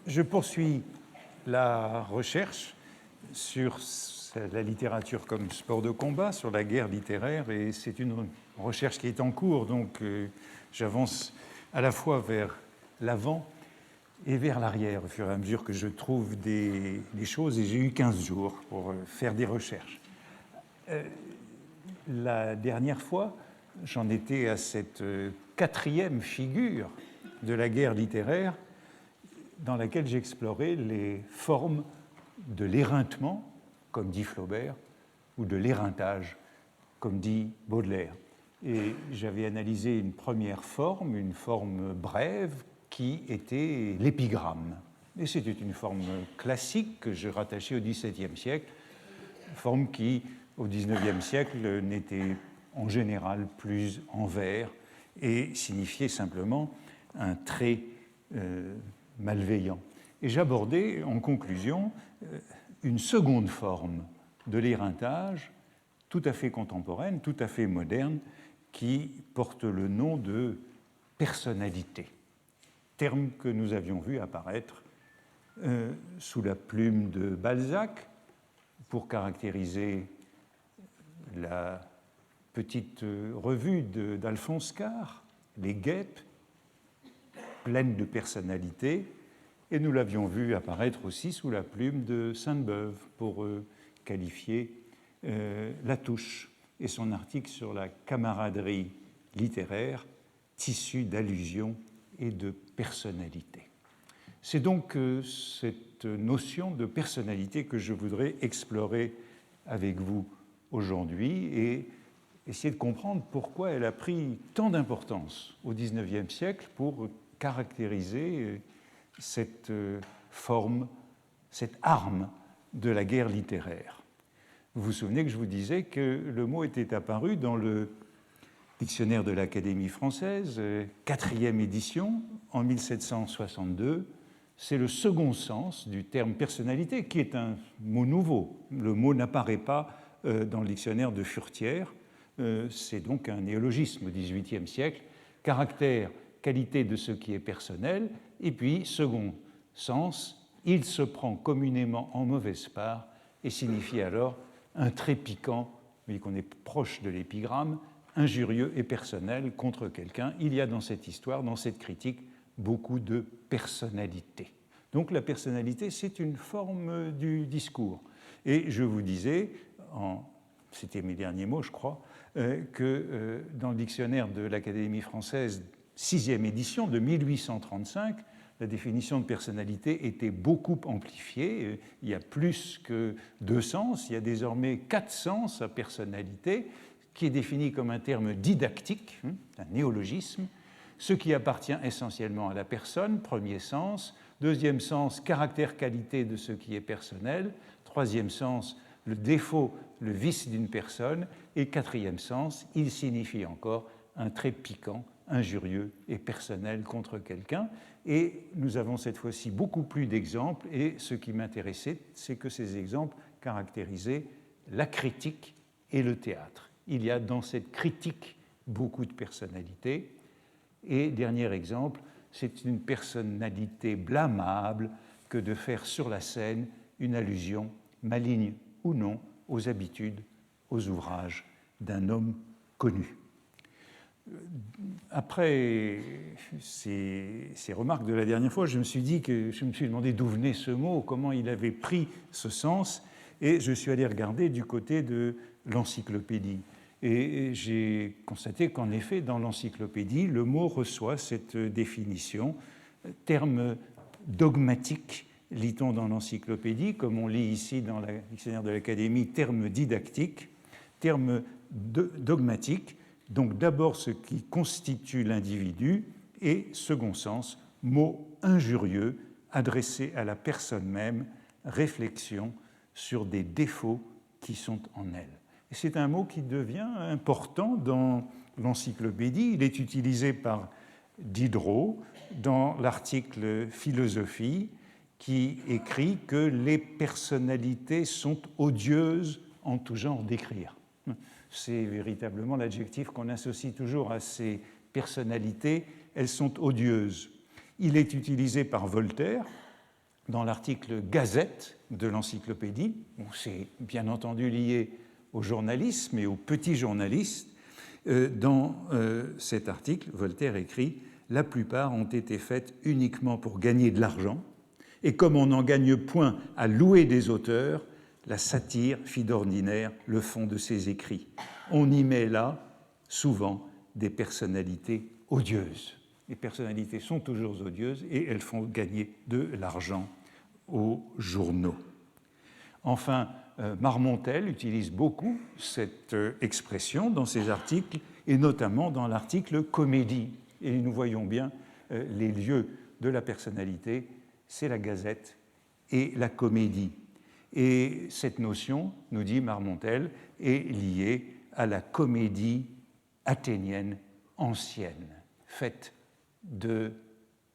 Je poursuis la recherche sur la littérature comme sport de combat, sur la guerre littéraire, et c'est une recherche qui est en cours, donc j'avance à la fois vers l'avant et vers l'arrière au fur et à mesure que je trouve des choses, et j'ai eu 15 jours pour faire des recherches. La dernière fois, j'en étais à cette quatrième figure de la guerre littéraire dans laquelle j'explorais les formes de l'éreintement, comme dit Flaubert, ou de l'éreintage, comme dit Baudelaire. Et j'avais analysé une première forme, une forme brève, qui était l'épigramme. Et c'était une forme classique que je rattachais au XVIIe siècle, forme qui, au XIXe siècle, n'était en général plus en vers et signifiait simplement un trait malveillant. Et j'abordais en conclusion une seconde forme de l'éreintage, tout à fait contemporaine, tout à fait moderne, qui porte le nom de personnalité, terme que nous avions vu apparaître sous la plume de Balzac pour caractériser la petite revue d'Alphonse Karr, Les Guêpes, pleine de personnalité, et nous l'avions vu apparaître aussi sous la plume de Sainte-Beuve pour qualifier Latouche et son article sur la camaraderie littéraire, tissu d'allusions et de personnalité. C'est donc cette notion de personnalité que je voudrais explorer avec vous aujourd'hui et essayer de comprendre pourquoi elle a pris tant d'importance au XIXe siècle pour caractériser cette forme, cette arme de la guerre littéraire. Vous vous souvenez que je vous disais que le mot était apparu dans le dictionnaire de l'Académie française, 4e édition, en 1762. C'est le second sens du terme personnalité, qui est un mot nouveau. Le mot n'apparaît pas dans le dictionnaire de Furetière. C'est donc un néologisme au XVIIIe siècle. Caractère, qualité de ce qui est personnel. Et puis, second sens, il se prend communément en mauvaise part et signifie alors un trait piquant, mais qu'on est proche de l'épigramme, injurieux et personnel contre quelqu'un. Il y a dans cette histoire, dans cette critique, beaucoup de personnalité. Donc la personnalité, c'est une forme du discours. Et je vous disais, c'était mes derniers mots, je crois, que dans le dictionnaire de l'Académie française, 6e édition de 1835, la définition de personnalité était beaucoup amplifiée. Il y a plus que 2 sens, il y a désormais 4 sens à personnalité, qui est défini comme un terme didactique, un néologisme, ce qui appartient essentiellement à la personne, premier sens. Deuxième sens, caractère, qualité de ce qui est personnel. Troisième sens, le défaut, le vice d'une personne. Et quatrième sens, il signifie encore un trait piquant, injurieux et personnel contre quelqu'un. Et nous avons cette fois-ci beaucoup plus d'exemples. Et ce qui m'intéressait, c'est que ces exemples caractérisaient la critique et le théâtre. Il y a dans cette critique beaucoup de personnalité. Et dernier exemple, c'est une personnalité blâmable que de faire sur la scène une allusion, maligne ou non, aux habitudes, aux ouvrages d'un homme connu. Après ces remarques de la dernière fois, je me suis demandé d'où venait ce mot, comment il avait pris ce sens, et je suis allé regarder du côté de l'encyclopédie. Et j'ai constaté qu'en effet, dans l'encyclopédie, le mot reçoit cette définition. Terme dogmatique, lit-on dans l'encyclopédie, comme on lit ici dans le dictionnaire de l'Académie, terme didactique, terme dogmatique, donc d'abord ce qui constitue l'individu, et second sens, mot injurieux, adressé à la personne même, réflexion sur des défauts qui sont en elle. C'est un mot qui devient important dans l'encyclopédie. Il est utilisé par Diderot dans l'article Philosophie qui écrit que les personnalités sont odieuses en tout genre d'écrire. C'est véritablement l'adjectif qu'on associe toujours à ces personnalités. Elles sont odieuses. Il est utilisé par Voltaire dans l'article Gazette de l'encyclopédie, où c'est bien entendu lié au journalisme et aux petits journalistes. Dans cet article, Voltaire écrit « La plupart ont été faites uniquement pour gagner de l'argent, et comme on n'en gagne point à louer des auteurs, la satire fit d'ordinaire le fond de ses écrits. On y met là, souvent, des personnalités odieuses. » Les personnalités sont toujours odieuses et elles font gagner de l'argent aux journaux. Enfin, Marmontel utilise beaucoup cette expression dans ses articles, et notamment dans l'article Comédie. Et nous voyons bien les lieux de la personnalité, c'est la Gazette et la Comédie. Et cette notion, nous dit Marmontel, est liée à la comédie athénienne ancienne, faite de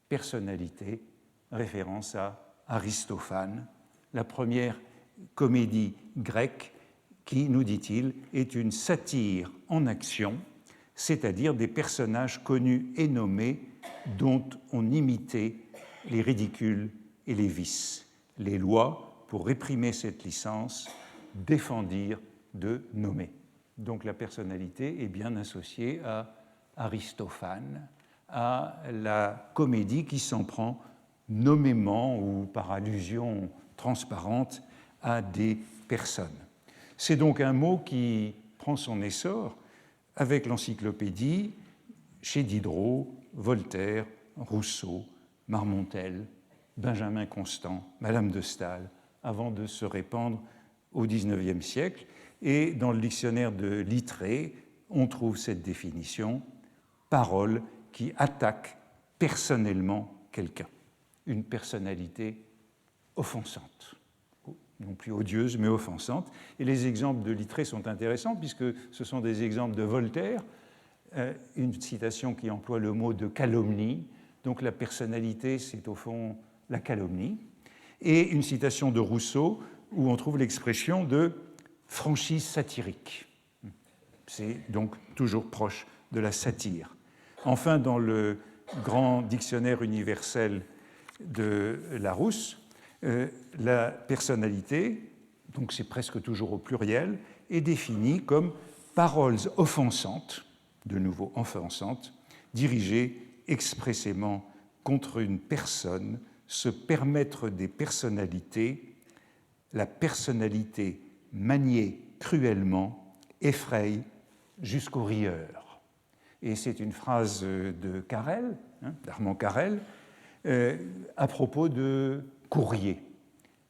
personnalités, référence à Aristophane, la première comédie grecque qui, nous dit-il, est une satire en action, c'est-à-dire des personnages connus et nommés dont on imitait les ridicules et les vices. Les lois, pour réprimer cette licence, défendirent de nommer. Donc la personnalité est bien associée à Aristophane, à la comédie qui s'en prend nommément ou par allusion transparente à des personnes. C'est donc un mot qui prend son essor avec l'encyclopédie chez Diderot, Voltaire, Rousseau, Marmontel, Benjamin Constant, Madame de Staël, avant de se répandre au XIXe siècle. Et dans le dictionnaire de Littré, on trouve cette définition, parole qui attaque personnellement quelqu'un, une personnalité offensante, non plus odieuse, mais offensante. Et les exemples de Littré sont intéressants, puisque ce sont des exemples de Voltaire, une citation qui emploie le mot de calomnie, donc la personnalité, c'est au fond la calomnie, et une citation de Rousseau, où on trouve l'expression de franchise satirique. C'est donc toujours proche de la satire. Enfin, dans le grand dictionnaire universel de Larousse, la personnalité, donc c'est presque toujours au pluriel, est définie comme paroles offensantes, de nouveau offensantes, dirigées expressément contre une personne, se permettre des personnalités, la personnalité maniée cruellement, effraie jusqu'aux rieurs. Et c'est une phrase de Carrel, d'Armand Carrel, à propos de Courrier,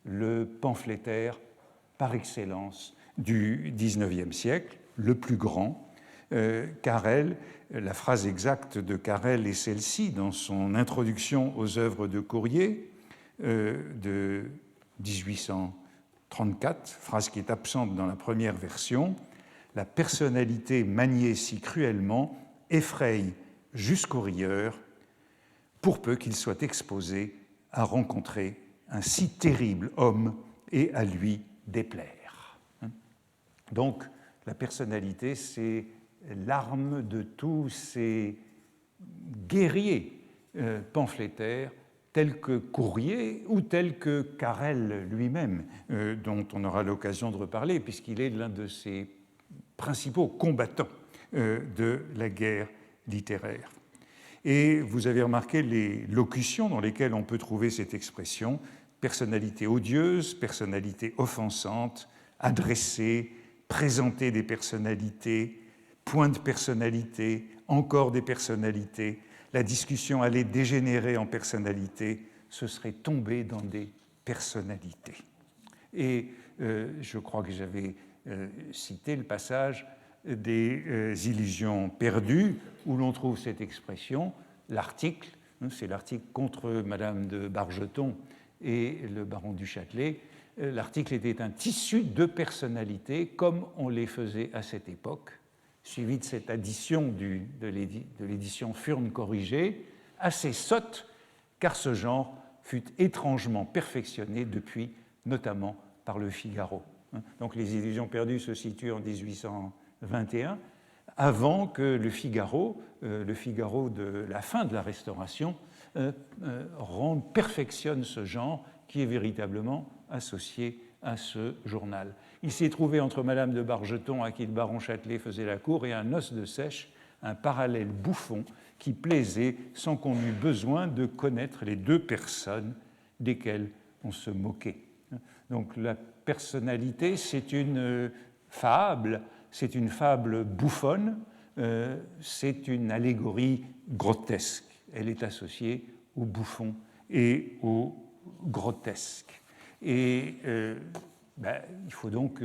le pamphlétaire par excellence du XIXe siècle, le plus grand. Carrel, la phrase exacte de Carrel est celle-ci dans son introduction aux œuvres de Courrier de 1834, phrase qui est absente dans la première version. La personnalité maniée si cruellement effraie jusqu'aux rieurs, pour peu qu'il soit exposé à rencontrer un si terrible homme et à lui déplaire. Donc, la personnalité, c'est l'arme de tous ces guerriers pamphlétaires tels que Courrier ou tels que Carrel lui-même, dont on aura l'occasion de reparler, puisqu'il est l'un de ses principaux combattants de la guerre littéraire. Et vous avez remarqué les locutions dans lesquelles on peut trouver cette expression, personnalité odieuse, personnalité offensante, adresser, présenter des personnalités, point de personnalité, encore des personnalités. La discussion allait dégénérer en personnalité, ce serait tomber dans des personnalités. Et je crois que j'avais cité le passage des illusions perdues, où l'on trouve cette expression, l'article, c'est l'article contre Madame de Bargeton et le baron du Châtelet. L'article était un tissu de personnalités, comme on les faisait à cette époque, suivi de cette addition de l'édition Furne corrigée, assez sotte, car ce genre fut étrangement perfectionné depuis, notamment par le Figaro. Donc les illusions perdues se situent en 1821, avant que le Figaro de la fin de la Restauration, perfectionne ce genre qui est véritablement associé à ce journal. Il s'est trouvé entre Madame de Bargeton, à qui le baron Châtelet faisait la cour, et un os de sèche, un parallèle bouffon qui plaisait sans qu'on eût besoin de connaître les deux personnes desquelles on se moquait. Donc la personnalité, c'est une fable bouffonne, c'est une allégorie grotesque. Elle est associée au bouffon et au grotesque. Et il faut donc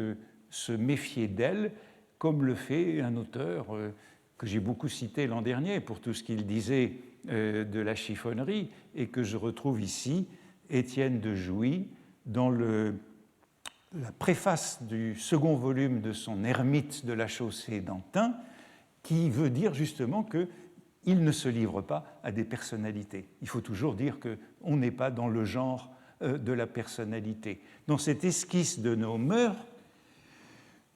se méfier d'elle, comme le fait un auteur que j'ai beaucoup cité l'an dernier pour tout ce qu'il disait de la chiffonnerie et que je retrouve ici, Étienne de Jouy, dans la préface du second volume de son Ermite de la chaussée d'Antin, qui veut dire justement qu'il ne se livre pas à des personnalités. Il faut toujours dire qu'on n'est pas dans le genre de la personnalité. Dans cette esquisse de nos mœurs,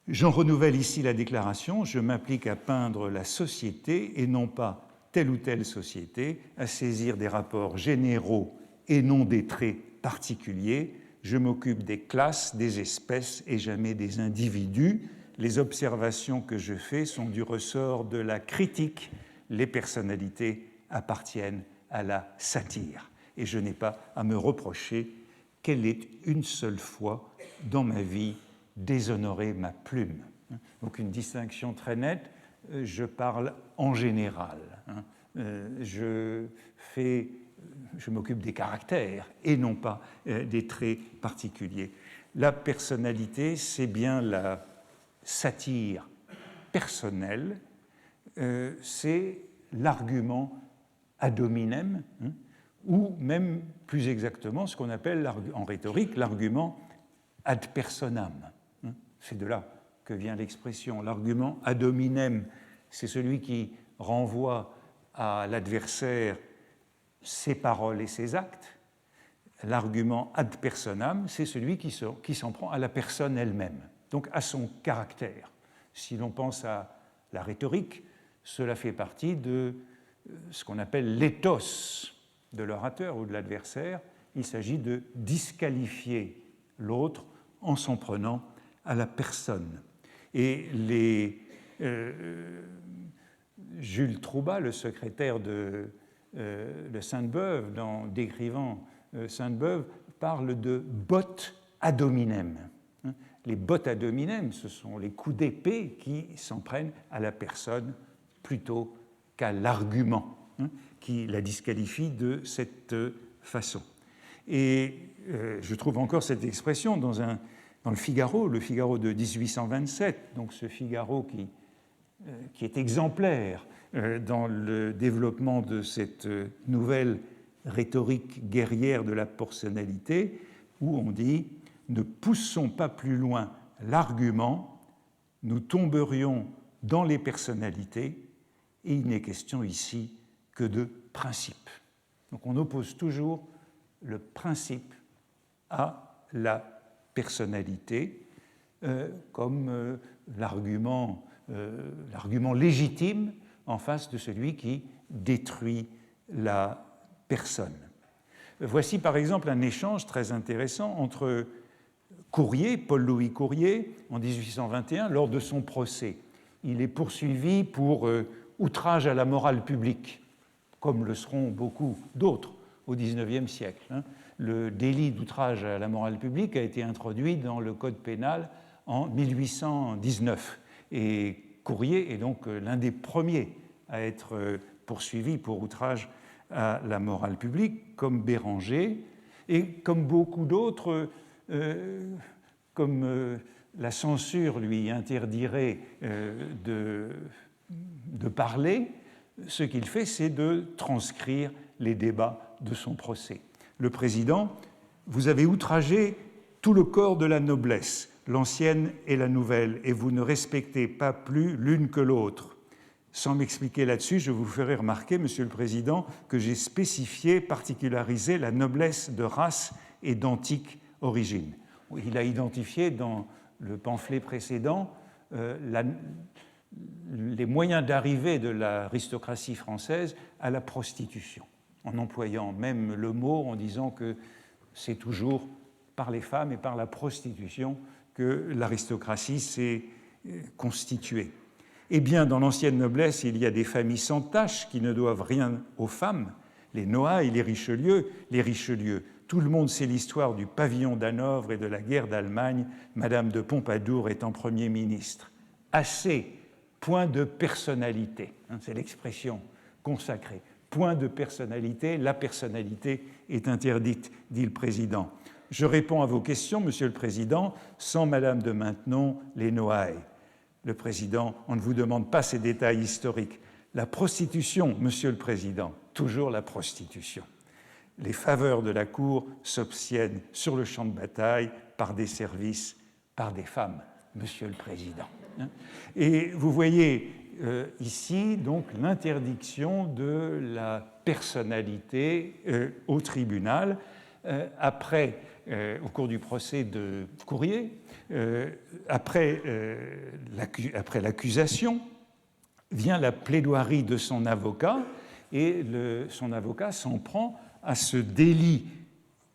j'en renouvelle ici la déclaration, je m'applique à peindre la société et non pas telle ou telle société, à saisir des rapports généraux et non des traits particuliers. Je m'occupe des classes, des espèces et jamais des individus. Les observations que je fais sont du ressort de la critique. Les personnalités appartiennent à la satire. Et je n'ai pas à me reprocher qu'elle ait une seule fois dans ma vie déshonoré ma plume. Donc une distinction très nette, je parle en général. Je m'occupe des caractères et non pas des traits particuliers. La personnalité, c'est bien la satire personnelle, c'est l'argument ad hominem, ou même plus exactement ce qu'on appelle en rhétorique l'argument ad personam. C'est de là que vient l'expression. L'argument ad hominem, c'est celui qui renvoie à l'adversaire ses paroles et ses actes. L'argument ad personam, c'est celui qui s'en prend à la personne elle-même, donc à son caractère. Si l'on pense à la rhétorique, cela fait partie de ce qu'on appelle l'éthos de l'orateur ou de l'adversaire. Il s'agit de disqualifier l'autre en s'en prenant à la personne. Et Jules Troubat, le secrétaire de Sainte-Beuve, décrivant Sainte-Beuve, parle de bottes ad hominem. Les bottes ad hominem, ce sont les coups d'épée qui s'en prennent à la personne plutôt qu'à l'argument, qui la disqualifie de cette façon. Et je trouve encore cette expression dans le Figaro de 1827, donc ce Figaro qui est exemplaire dans le développement de cette nouvelle rhétorique guerrière de la personnalité, où on dit « Ne poussons pas plus loin l'argument, nous tomberions dans les personnalités, et il n'est question ici que de principe. » Donc on oppose toujours le principe à la personnalité comme l'argument légitime en face de celui qui détruit la personne. Voici par exemple un échange très intéressant entre Courrier, Paul-Louis Courrier, en 1821, lors de son procès. Il est poursuivi pour outrage à la morale publique, comme le seront beaucoup d'autres au XIXe siècle. Le délit d'outrage à la morale publique a été introduit dans le Code pénal en 1819. Et Courrier est donc l'un des premiers à être poursuivi pour outrage à la morale publique, comme Béranger, et comme beaucoup d'autres, comme la censure lui interdirait de parler, ce qu'il fait, c'est de transcrire les débats de son procès. Le président, vous avez outragé tout le corps de la noblesse, l'ancienne et la nouvelle, et vous ne respectez pas plus l'une que l'autre. Sans m'expliquer là-dessus, je vous ferai remarquer, Monsieur le Président, que j'ai spécifié, particularisé la noblesse de race et d'antique origine. Il a identifié dans le pamphlet précédent les moyens d'arrivée de l'aristocratie française à la prostitution, en employant même le mot, en disant que c'est toujours par les femmes et par la prostitution que l'aristocratie s'est constituée. Eh bien, dans l'ancienne noblesse, il y a des familles sans tache qui ne doivent rien aux femmes, les Noailles, les Richelieu. Tout le monde sait l'histoire du pavillon d'Hanovre et de la guerre d'Allemagne. Madame de Pompadour étant Premier ministre. Assez, point de personnalité, c'est l'expression consacrée. Point de personnalité, la personnalité est interdite, dit le président. Je réponds à vos questions, Monsieur le Président, sans Madame de Maintenon, les Noailles. Le Président, on ne vous demande pas ces détails historiques. La prostitution, Monsieur le Président, toujours la prostitution. Les faveurs de la cour s'obtiennent sur le champ de bataille par des services, par des femmes, Monsieur le Président. Et vous voyez ici donc l'interdiction de la personnalité au tribunal au cours du procès de Courrier, après l'accusation, vient la plaidoirie de son avocat et son avocat s'en prend à ce délit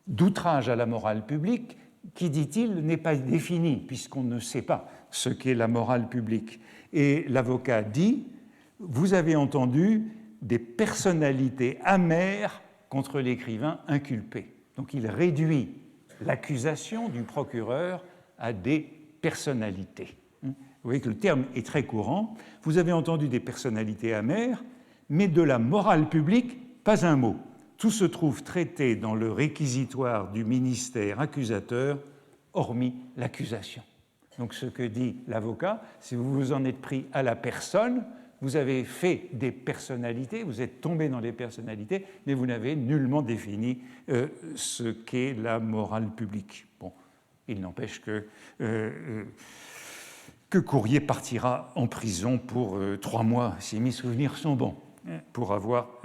d'outrage à la morale publique qui, dit-il, n'est pas défini puisqu'on ne sait pas ce qu'est la morale publique. Et l'avocat dit « Vous avez entendu des personnalités amères contre l'écrivain inculpé ». Donc il réduit l'accusation du procureur à des personnalités. Vous voyez que le terme est très courant. Vous avez entendu des personnalités amères, mais de la morale publique, pas un mot. Tout se trouve traité dans le réquisitoire du ministère accusateur, hormis l'accusation. Donc ce que dit l'avocat, si vous vous en êtes pris à la personne, vous avez fait des personnalités, vous êtes tombé dans les personnalités, mais vous n'avez nullement défini ce qu'est la morale publique. Bon, il n'empêche que Courrier partira en prison pour 3 mois, si mes souvenirs sont bons, pour avoir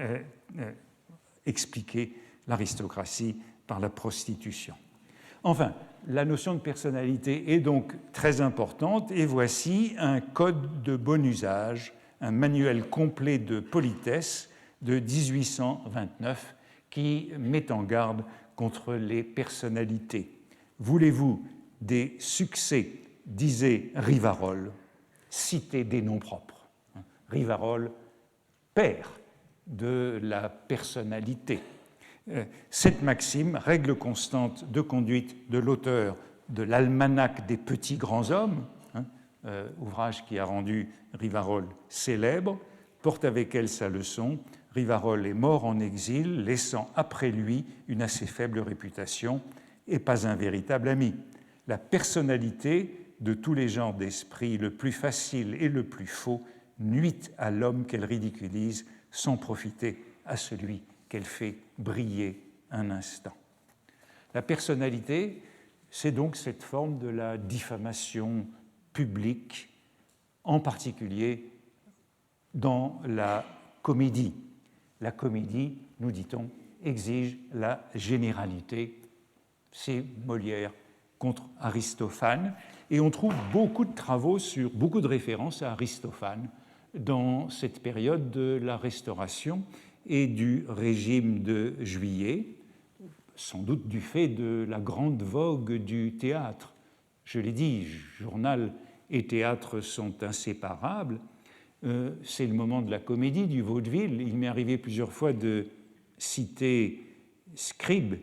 expliqué l'aristocratie par la prostitution. Enfin, la notion de personnalité est donc très importante et voici un code de bon usage, un manuel complet de politesse de 1829 qui met en garde contre les personnalités. Voulez-vous des succès, disait Rivarol, citez des noms propres. Rivarol, père de la personnalité. Cette maxime, règle constante de conduite de l'auteur de l'Almanach des petits grands hommes, ouvrage qui a rendu Rivarol célèbre, porte avec elle sa leçon. Rivarol est mort en exil, laissant après lui une assez faible réputation et pas un véritable ami. La personnalité de tous les genres d'esprit, le plus facile et le plus faux, nuit à l'homme qu'elle ridiculise sans profiter à celui qu'elle fait briller un instant. La personnalité, c'est donc cette forme de la diffamation publique, en particulier dans la comédie. La comédie, nous dit-on, exige la généralité. C'est Molière contre Aristophane. Et on trouve beaucoup de travaux beaucoup de références à Aristophane dans cette période de la Restauration et du régime de Juillet, sans doute du fait de la grande vogue du théâtre. Je l'ai dit, journal et théâtre sont inséparables. C'est le moment de la comédie, du vaudeville. Il m'est arrivé plusieurs fois de citer Scribe,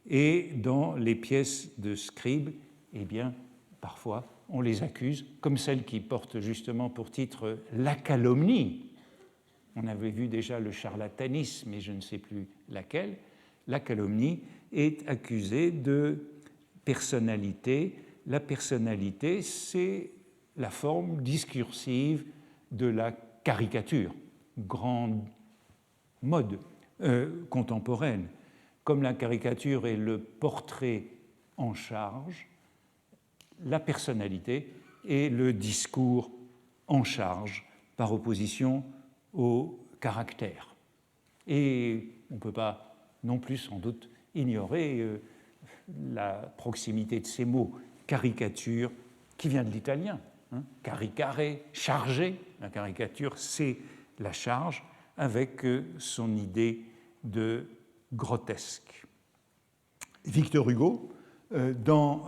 et dans les pièces de Scribe, eh bien, parfois, on les accuse, comme celle qui porte justement pour titre La calomnie. On avait vu déjà le charlatanisme, mais je ne sais plus laquelle. La calomnie est accusée de personnalité. La personnalité, c'est la forme discursive de la caricature, grande mode contemporaine. Comme la caricature est le portrait en charge, la personnalité est le discours en charge par opposition au caractère. Et on ne peut pas non plus sans doute ignorer la proximité de ces mots caricature qui vient de l'italien, caricare, charger. La caricature, c'est la charge avec son idée de grotesque. Victor Hugo, dans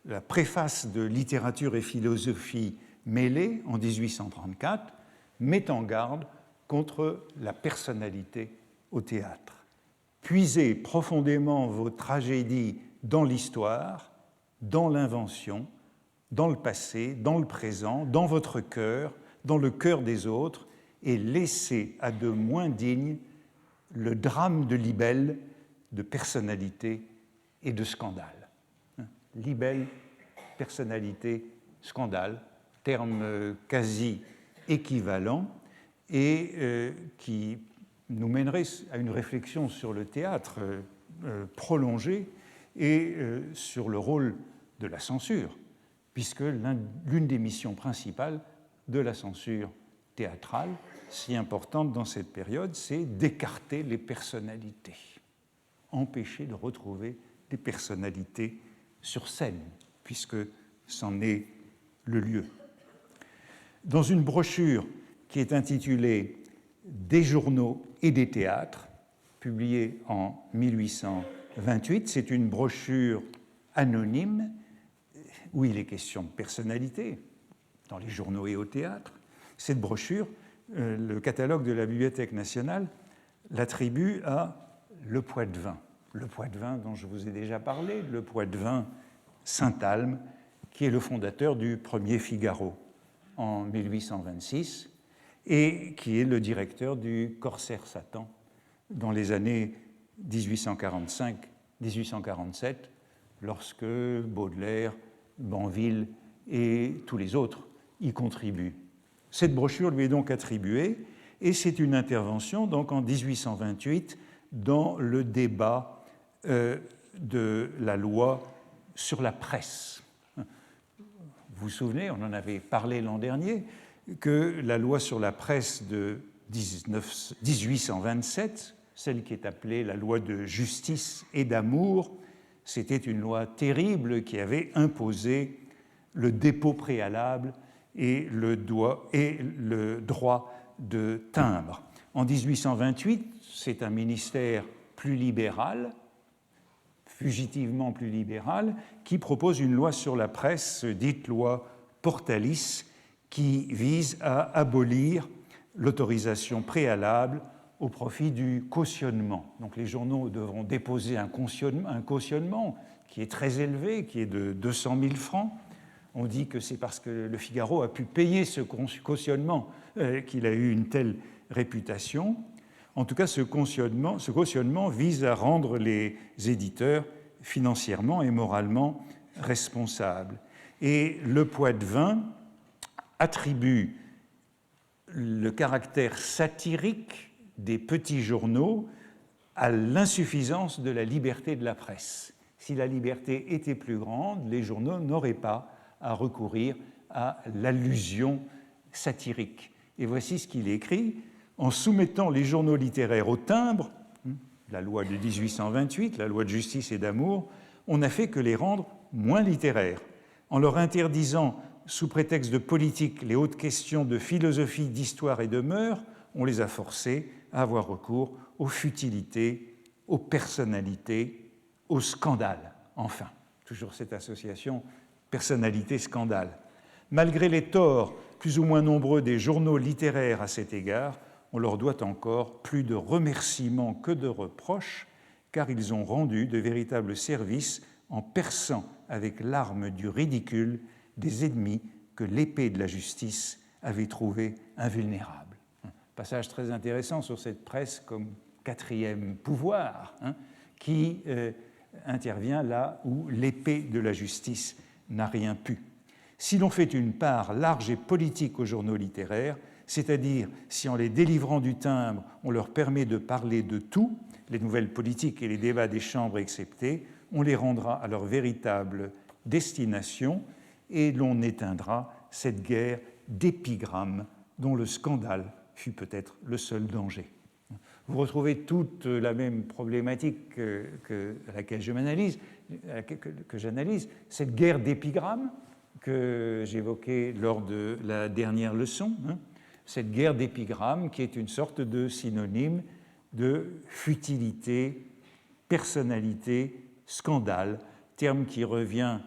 la préface de Littérature et philosophie mêlée en 1834, met en garde contre la personnalité au théâtre. Puisez profondément vos tragédies dans l'histoire, dans l'invention, dans le passé, dans le présent, dans votre cœur, dans le cœur des autres, et laissez à de moins dignes le drame de libelle, de personnalité et de scandale. Libelle, personnalité, scandale, terme quasi équivalent et qui nous mènerait à une réflexion sur le théâtre prolongée et sur le rôle de la censure, puisque l'une des missions principales de la censure théâtrale, si importante dans cette période, c'est d'écarter les personnalités, empêcher de retrouver des personnalités sur scène, puisque c'en est le lieu. Dans une brochure qui est intitulée « Des journaux et des théâtres », publiée en 1828, c'est une brochure anonyme où il est question de personnalité dans les journaux et au théâtre. Cette brochure, le catalogue de la Bibliothèque nationale l'attribue à Le Poitevin. Le Poitevin dont je vous ai déjà parlé, le Poitevin Saint-Alme, qui est le fondateur du premier Figaro en 1826 et qui est le directeur du Corsaire Satan dans les années 1845-1847, lorsque Baudelaire, Banville et tous les autres y contribuent. Cette brochure lui est donc attribuée et c'est une intervention donc en 1828 dans le débat de la loi sur la presse. Vous vous souvenez, on en avait parlé l'an dernier, que la loi sur la presse de 1827, celle qui est appelée la loi de justice et d'amour, c'était une loi terrible qui avait imposé le dépôt préalable et le droit de timbre. En 1828, c'est un ministère plus libéral, fugitivement plus libéral, qui propose une loi sur la presse, dite loi Portalis, qui vise à abolir l'autorisation préalable au profit du cautionnement. Donc les journaux devront déposer un cautionnement qui est très élevé, qui est de 200 000 francs. On dit que c'est parce que le Figaro a pu payer ce cautionnement qu'il a eu une telle réputation. En tout cas, ce cautionnement vise à rendre les éditeurs financièrement et moralement responsables. Et le Poitevin attribue le caractère satirique des petits journaux à l'insuffisance de la liberté de la presse. Si la liberté était plus grande, les journaux n'auraient pas à recourir à l'allusion satirique. Et voici ce qu'il écrit: en soumettant les journaux littéraires au timbre, la loi de 1828, la loi de justice et d'amour, on n'a fait que les rendre moins littéraires. En leur interdisant, sous prétexte de politique, les hautes questions de philosophie, d'histoire et de mœurs, on les a forcés à avoir recours aux futilités, aux personnalités, au scandale. Enfin, toujours cette association personnalité-scandale. Malgré les torts plus ou moins nombreux des journaux littéraires à cet égard, on leur doit encore plus de remerciements que de reproches, car ils ont rendu de véritables services en perçant avec l'arme du ridicule des ennemis que l'épée de la justice avait trouvés invulnérables. Passage très intéressant sur cette presse comme quatrième pouvoir, qui intervient là où l'épée de la justice n'a rien pu. Si l'on fait une part large et politique aux journaux littéraires, c'est-à-dire si en les délivrant du timbre, on leur permet de parler de tout, les nouvelles politiques et les débats des chambres exceptés, on les rendra à leur véritable destination et l'on éteindra cette guerre d'épigrammes dont le scandale fut peut-être le seul danger. Vous retrouvez toute la même problématique à laquelle que j'analyse, cette guerre d'épigrammes que j'évoquais lors de la dernière leçon, cette guerre d'épigrammes qui est une sorte de synonyme de futilité personnalité, scandale, terme qui revient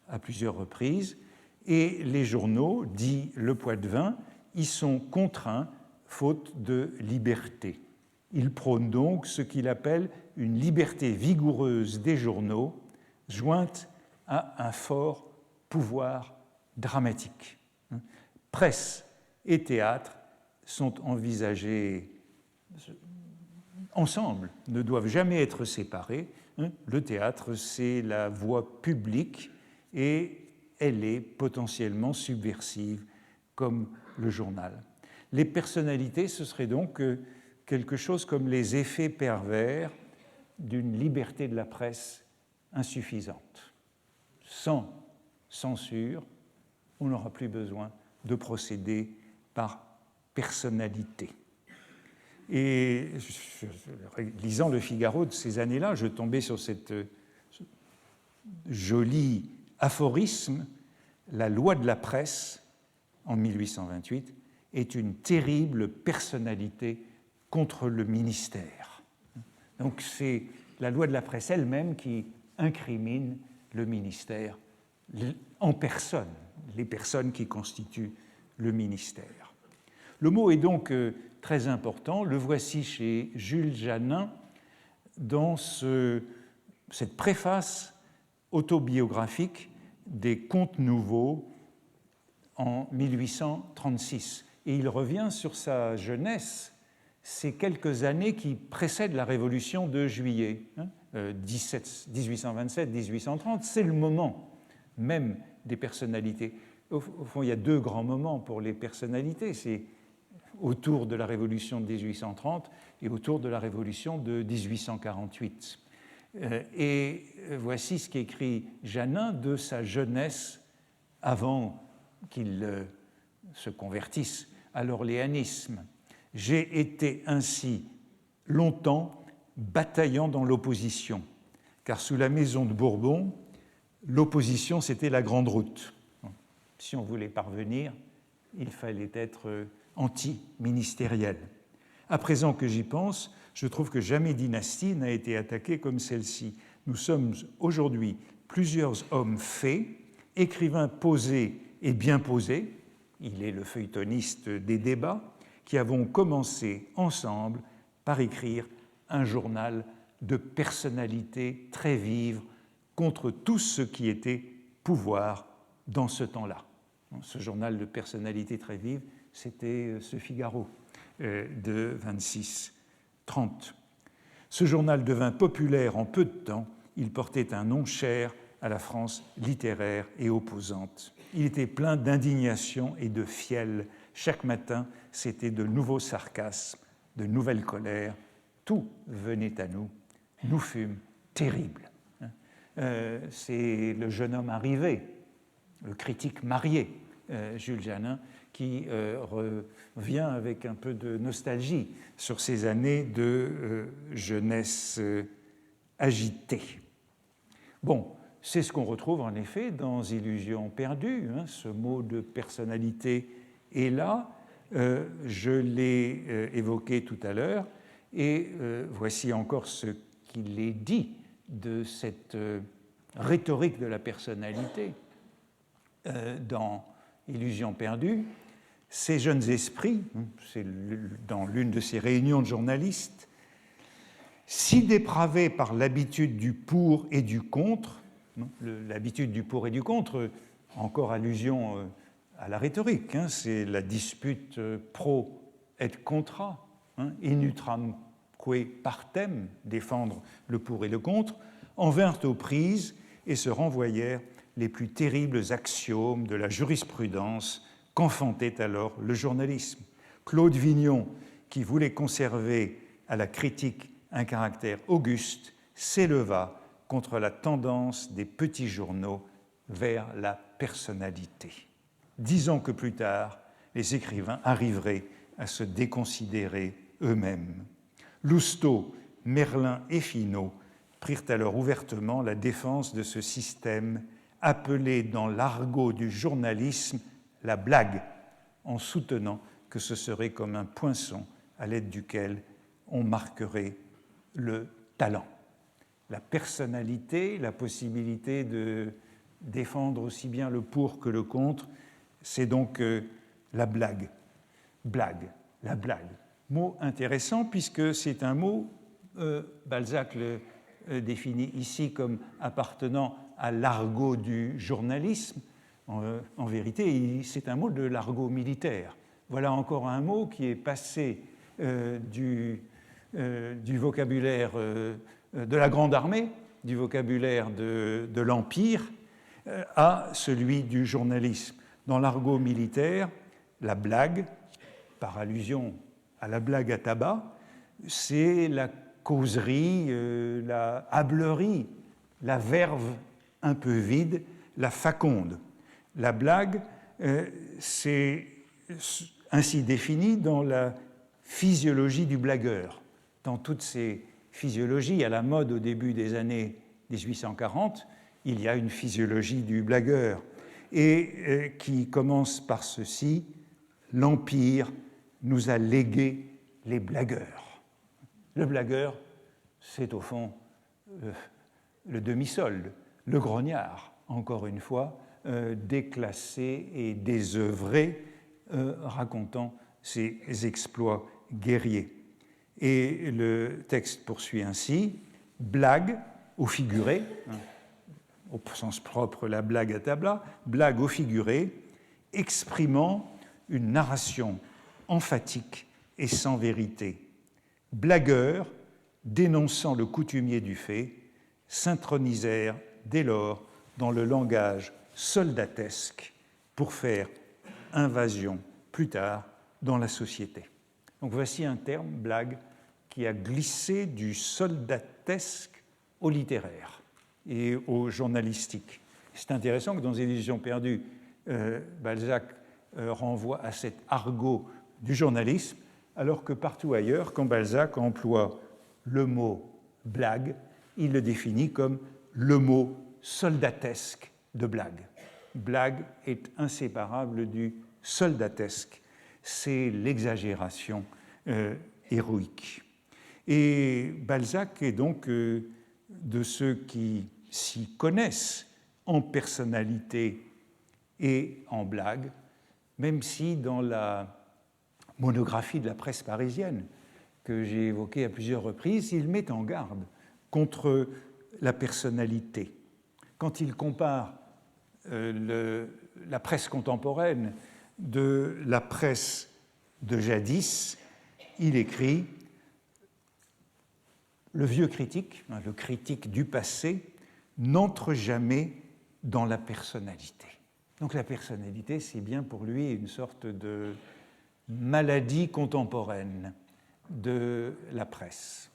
à plusieurs reprises, et les journaux, dits Le Poitevin, y sont contraints faute de liberté. Il prône donc ce qu'il appelle une liberté vigoureuse des journaux, jointe à un fort pouvoir dramatique. Presse et théâtre sont envisagés ensemble, ne doivent jamais être séparés. Le théâtre, c'est la voie publique et elle est potentiellement subversive comme le journal. Les personnalités, ce serait donc quelque chose comme les effets pervers d'une liberté de la presse insuffisante. Sans censure, on n'aura plus besoin de procéder par personnalité. Et lisant Le Figaro de ces années-là, je tombais sur cette joli aphorisme: la loi de la presse, en 1828, est une terrible personnalité contre le ministère. Donc c'est la loi de la presse elle-même qui incrimine le ministère en personne, les personnes qui constituent le ministère. Le mot est donc très important. Le voici chez Jules Janin dans cette préface autobiographique des Contes nouveaux en 1836. Et il revient sur sa jeunesse, ces quelques années qui précèdent la Révolution de juillet, 1827-1830. C'est le moment même des personnalités. Au fond, il y a deux grands moments pour les personnalités. C'est autour de la Révolution de 1830 et autour de la Révolution de 1848. Et voici ce qu'écrit Janin de sa jeunesse avant qu'il se convertisse à l'orléanisme. « J'ai été ainsi longtemps bataillant dans l'opposition, car sous la maison de Bourbon, l'opposition, c'était la grande route. Si on voulait parvenir, il fallait être anti-ministériel. À présent que j'y pense, je trouve que jamais dynastie n'a été attaquée comme celle-ci. Nous sommes aujourd'hui plusieurs hommes faits, écrivains posés et bien posés, il est le feuilletoniste des débats, qui avons commencé ensemble par écrire un journal de personnalité très vive contre tout ce qui était pouvoir dans ce temps-là. Ce journal de personnalité très vive, c'était ce Figaro de 26-30. Ce journal devint populaire en peu de temps. Il portait un nom cher à la France littéraire et opposante. Il était plein d'indignation et de fiel. Chaque matin, c'était de nouveaux sarcasmes, de nouvelles colères. Tout venait à nous. Nous fûmes terribles. C'est le jeune homme arrivé, le critique marié, Jules Janin, qui revient avec un peu de nostalgie sur ces années de jeunesse agitée. Bon, c'est ce qu'on retrouve en effet dans Illusions perdues. Ce mot de personnalité est là. Je l'ai évoqué tout à l'heure. Et voici encore ce qu'il est dit de cette rhétorique de la personnalité dans Illusions perdues. Ces jeunes esprits, c'est dans l'une de ces réunions de journalistes, si dépravés par l'habitude du pour et du contre, l'habitude du pour et du contre, encore allusion à la rhétorique, c'est la dispute pro et contra, in utramque partem, défendre le pour et le contre, en vinrent aux prises et se renvoyèrent les plus terribles axiomes de la jurisprudence qu'enfantait alors le journalisme. Claude Vignon, qui voulait conserver à la critique un caractère auguste, s'éleva contre la tendance des petits journaux vers la personnalité. 10 ans que plus tard, les écrivains arriveraient à se déconsidérer eux-mêmes. Lousteau, Merlin et Finot prirent alors ouvertement la défense de ce système appelé dans l'argot du journalisme la blague, en soutenant que ce serait comme un poinçon à l'aide duquel on marquerait le talent. la personnalité, la possibilité de défendre aussi bien le pour que le contre. C'est donc la blague. Blague, la blague. Mot intéressant puisque c'est un mot, Balzac le définit ici comme appartenant à l'argot du journalisme. En vérité, c'est un mot de l'argot militaire. Voilà encore un mot qui est passé du vocabulaire de la Grande Armée, du vocabulaire de l'Empire, à celui du journalisme. Dans l'argot militaire, la blague, par allusion à la blague à tabac, c'est la causerie, la hablerie, la verve un peu vide, la faconde. La blague, c'est ainsi défini dans la physiologie du blagueur. Dans toutes ces physiologies à la mode au début des années 1840, il y a une physiologie du blagueur et qui commence par ceci: l'Empire nous a légué les blagueurs. Le blagueur, c'est au fond le demi-solde, le grognard, encore une fois, déclassé et désœuvré, racontant ses exploits guerriers. Et le texte poursuit ainsi: blague au figuré, au sens propre la blague à tabac, blague au figuré, exprimant une narration emphatique et sans vérité. Blagueurs, dénonçant le coutumier du fait, s'intronisèrent dès lors dans le langage soldatesque pour faire invasion plus tard dans la société. Donc voici un terme, blague, qui a glissé du soldatesque au littéraire et au journalistique. C'est intéressant que dans Les Illusions perdues, Balzac renvoie à cet argot du journalisme, alors que partout ailleurs, quand Balzac emploie le mot blague, il le définit comme le mot soldatesque de blague. Blague est inséparable du soldatesque, c'est l'exagération héroïque. Et Balzac est donc de ceux qui s'y connaissent en personnalité et en blague, même si dans la monographie de la presse parisienne que j'ai évoquée à plusieurs reprises, il met en garde contre la personnalité. Quand il compare la presse contemporaine de la presse de jadis, il écrit: le vieux critique, le critique du passé, n'entre jamais dans la personnalité. Donc la personnalité, c'est bien pour lui une sorte de maladie contemporaine de la presse.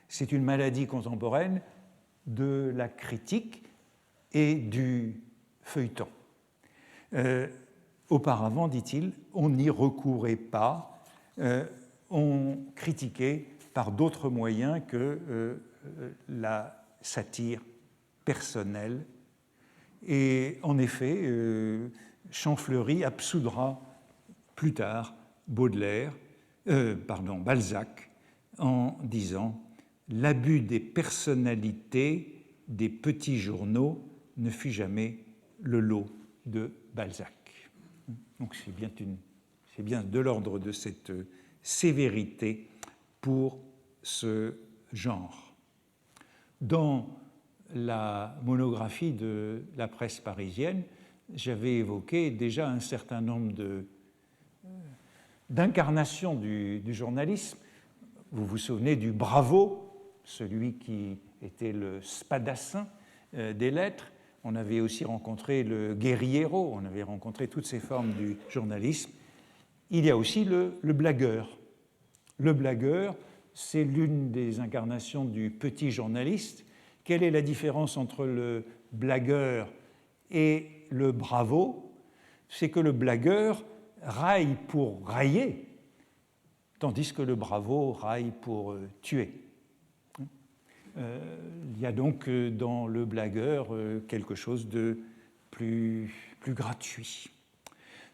C'est une maladie contemporaine de la critique et du feuilleton. Auparavant, dit-il, on n'y recourait pas, on critiquait par d'autres moyens que la satire personnelle. Et en effet, Champfleury absoudra plus tard Balzac en disant: l'abus des personnalités des petits journaux ne fut jamais le lot de Balzac. Donc c'est bien de l'ordre de cette sévérité pour ce genre. Dans la monographie de la presse parisienne, j'avais évoqué déjà un certain nombre d'incarnations du journalisme. Vous vous souvenez du bravo, celui qui était le spadassin des lettres. On avait aussi rencontré le guerriero, on avait rencontré toutes ces formes du journalisme. Il y a aussi le blagueur. Le blagueur, c'est l'une des incarnations du petit journaliste. Quelle est la différence entre le blagueur et le bravo? C'est que le blagueur raille pour railler, tandis que le bravo raille pour tuer. Il y a donc dans le blagueur quelque chose de plus gratuit.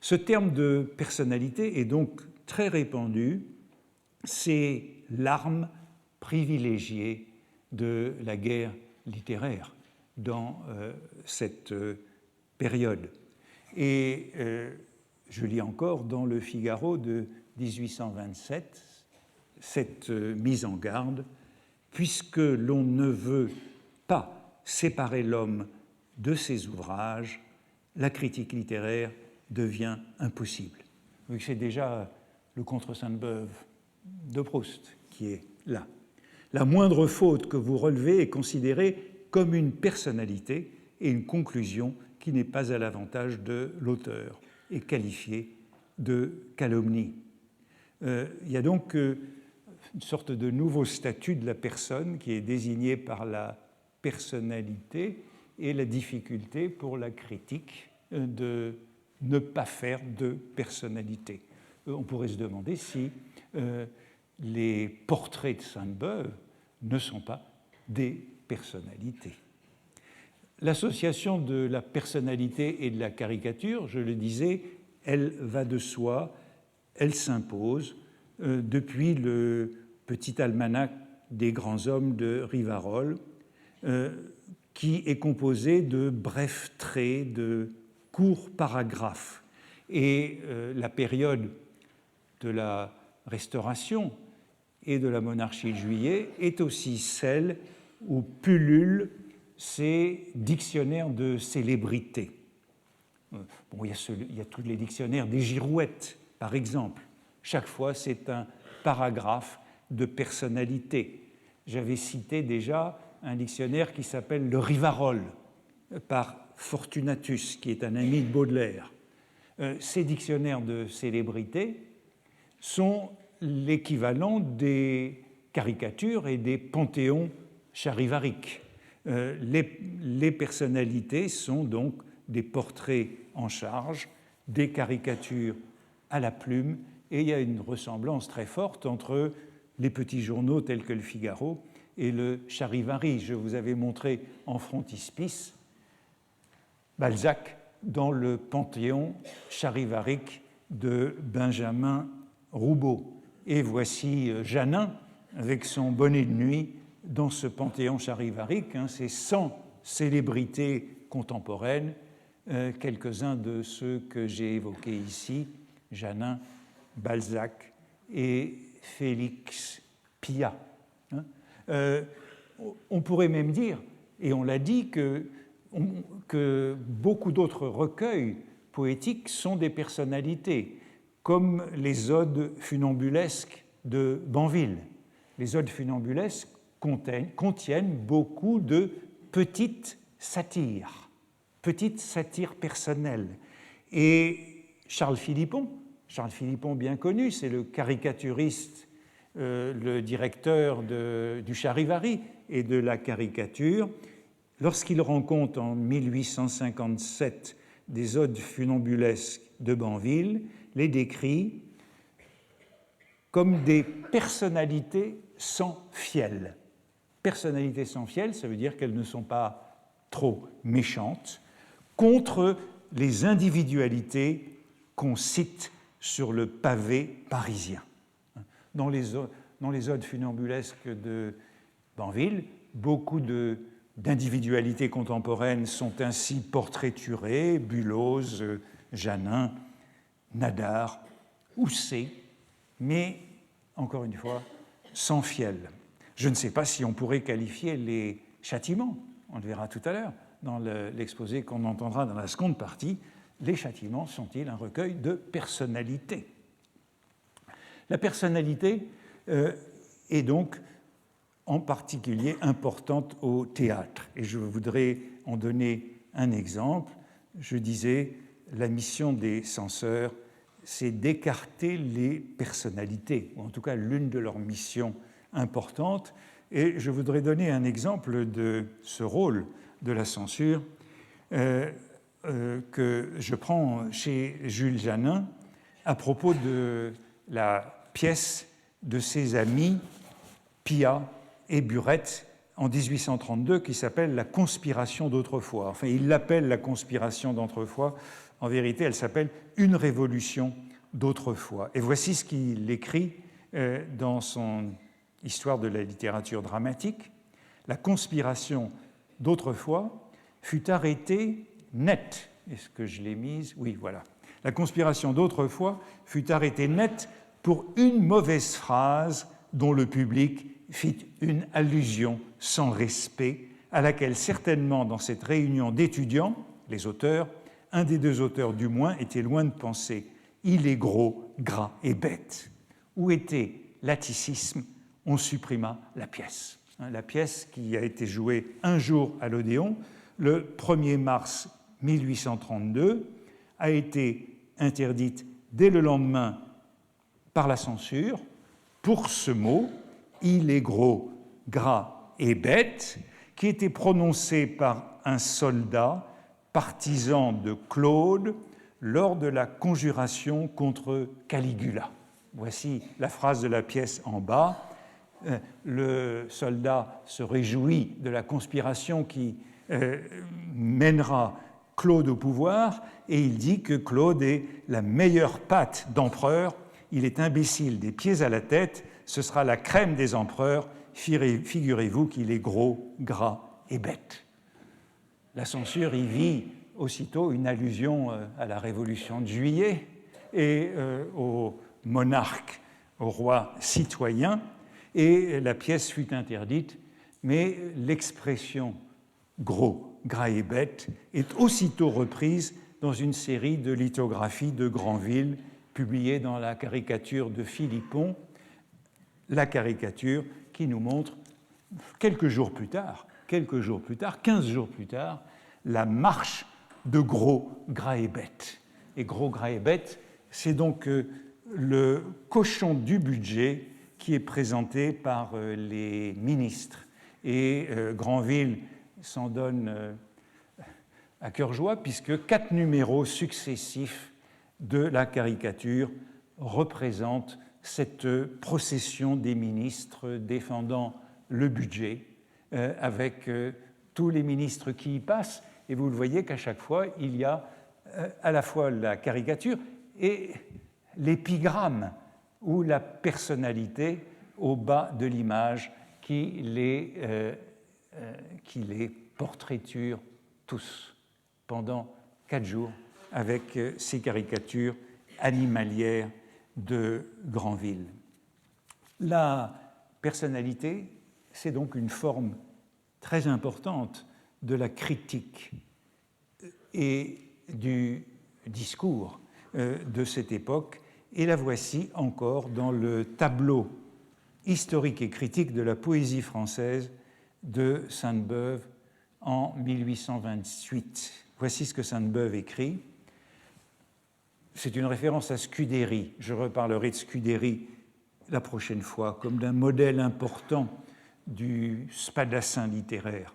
Ce terme de personnalité est donc très répandu. C'est l'arme privilégiée de la guerre littéraire dans cette période. Et je lis encore dans le Figaro de 1827 cette mise en garde: puisque l'on ne veut pas séparer l'homme de ses ouvrages, la critique littéraire devient impossible. C'est déjà le Contre Sainte-Beuve de Proust qui est là. La moindre faute que vous relevez est considérée comme une personnalité et une conclusion qui n'est pas à l'avantage de l'auteur et qualifiée de calomnie. Il y a donc une sorte de nouveau statut de la personne qui est désigné par la personnalité et la difficulté pour la critique de ne pas faire de personnalité. On pourrait se demander si les portraits de Sainte-Beuve ne sont pas des personnalités. L'association de la personnalité et de la caricature, je le disais, elle va de soi, elle s'impose depuis le petit almanach des grands hommes de Rivarol, qui est composé de brefs traits, de courts paragraphes. Et la période de la Restauration et de la monarchie de Juillet est aussi celle où pullulent ces dictionnaires de célébrités. Bon, il y a tous les dictionnaires des girouettes, par exemple. Chaque fois, c'est un paragraphe de personnalité. J'avais cité déjà un dictionnaire qui s'appelle le Rivarol, par Fortunatus, qui est un ami de Baudelaire. Ces dictionnaires de célébrités sont l'équivalent des caricatures et des panthéons charivariques. Les personnalités sont donc des portraits en charge, des caricatures à la plume, et il y a une ressemblance très forte entre les petits journaux tels que le Figaro et le Charivari. Je vous avais montré en frontispice Balzac dans le panthéon charivarique de Benjamin Roubaud. Et voici Janin avec son bonnet de nuit dans ce panthéon charivarique. Ces 100 célébrités contemporaines, quelques-uns de ceux que j'ai évoqués ici, Janin, Balzac et Félix Pyat. On pourrait même dire, et on l'a dit, que beaucoup d'autres recueils poétiques sont des personnalités, comme les odes funambulesques de Banville. Les odes funambulesques contiennent beaucoup de petites satires personnelles. Et Charles Philippon bien connu, c'est le caricaturiste, le directeur du Charivari et de la caricature. Lorsqu'il rend compte en 1857 des odes funambulesques de Banville, les décrit comme des personnalités sans fiel. Personnalités sans fiel, ça veut dire qu'elles ne sont pas trop méchantes, contre les individualités qu'on cite sur le pavé parisien. Dans les odes funambulesques de Banville, beaucoup d'individualités contemporaines sont ainsi portraiturées: Bulose, Janin, Nadar, Housset, mais, encore une fois, sans fiel. Je ne sais pas si on pourrait qualifier les châtiments, on le verra tout à l'heure, dans l'exposé qu'on entendra dans la seconde partie. Les châtiments sont-ils un recueil de personnalités? La personnalité est donc en particulier importante au théâtre. Et je voudrais en donner un exemple. Je disais, la mission des censeurs, c'est d'écarter les personnalités, ou en tout cas l'une de leurs missions importantes. Et je voudrais donner un exemple de ce rôle de la censure que je prends chez Jules Janin à propos de la pièce de ses amis Pyat et Burette en 1832 qui s'appelle « La conspiration d'autrefois ». Enfin, il l'appelle « La conspiration d'autrefois ». En vérité, elle s'appelle « Une révolution d'autrefois ». Et voici ce qu'il écrit dans son Histoire de la littérature dramatique. La conspiration d'autrefois fut arrêtée net. Est-ce que je l'ai mise? Oui, voilà. La conspiration d'autrefois fut arrêtée net pour une mauvaise phrase dont le public fit une allusion sans respect, à laquelle certainement dans cette réunion d'étudiants, les auteurs, un des deux auteurs du moins, était loin de penser « il est gros, gras et bête ». Où était l'atticisme? On supprima la pièce. La pièce qui a été jouée un jour à l'Odéon, le 1er mars 1832, a été interdite dès le lendemain par la censure pour ce mot « il est gros, gras et bête » qui était prononcé par un soldat partisan de Claude lors de la conjuration contre Caligula. Voici la phrase de la pièce en bas. Le soldat se réjouit de la conspiration qui mènera Claude au pouvoir et il dit que Claude est la meilleure pâte d'empereur, il est imbécile des pieds à la tête, ce sera la crème des empereurs, figurez-vous qu'il est gros, gras et bête. La censure y vit aussitôt une allusion à la Révolution de Juillet et au monarque, au roi citoyen, et la pièce fut interdite, mais l'expression gros, gras et bête est aussitôt reprise dans une série de lithographies de Granville publiées dans la caricature de Philippon, la caricature qui nous montre quelques jours plus tard, 15 jours plus tard, la marche de Gros, Gras et Bête. Et Gros, Gras et Bête, c'est donc le cochon du budget qui est présenté par les ministres. Et Granville s'en donne à cœur joie, puisque 4 numéros successifs de la caricature représentent cette procession des ministres défendant le budget, avec tous les ministres qui y passent. Et vous le voyez qu'à chaque fois, il y a à la fois la caricature et l'épigramme ou la personnalité au bas de l'image qui les portraiture tous pendant 4 jours avec ces caricatures animalières de Granville. La personnalité, c'est donc une forme très importante de la critique et du discours de cette époque, et la voici encore dans le tableau historique et critique de la poésie française de Sainte-Beuve en 1828. Voici ce que Sainte-Beuve écrit. C'est une référence à Scudéry. Je reparlerai de Scudéry la prochaine fois comme d'un modèle important du spadassin littéraire.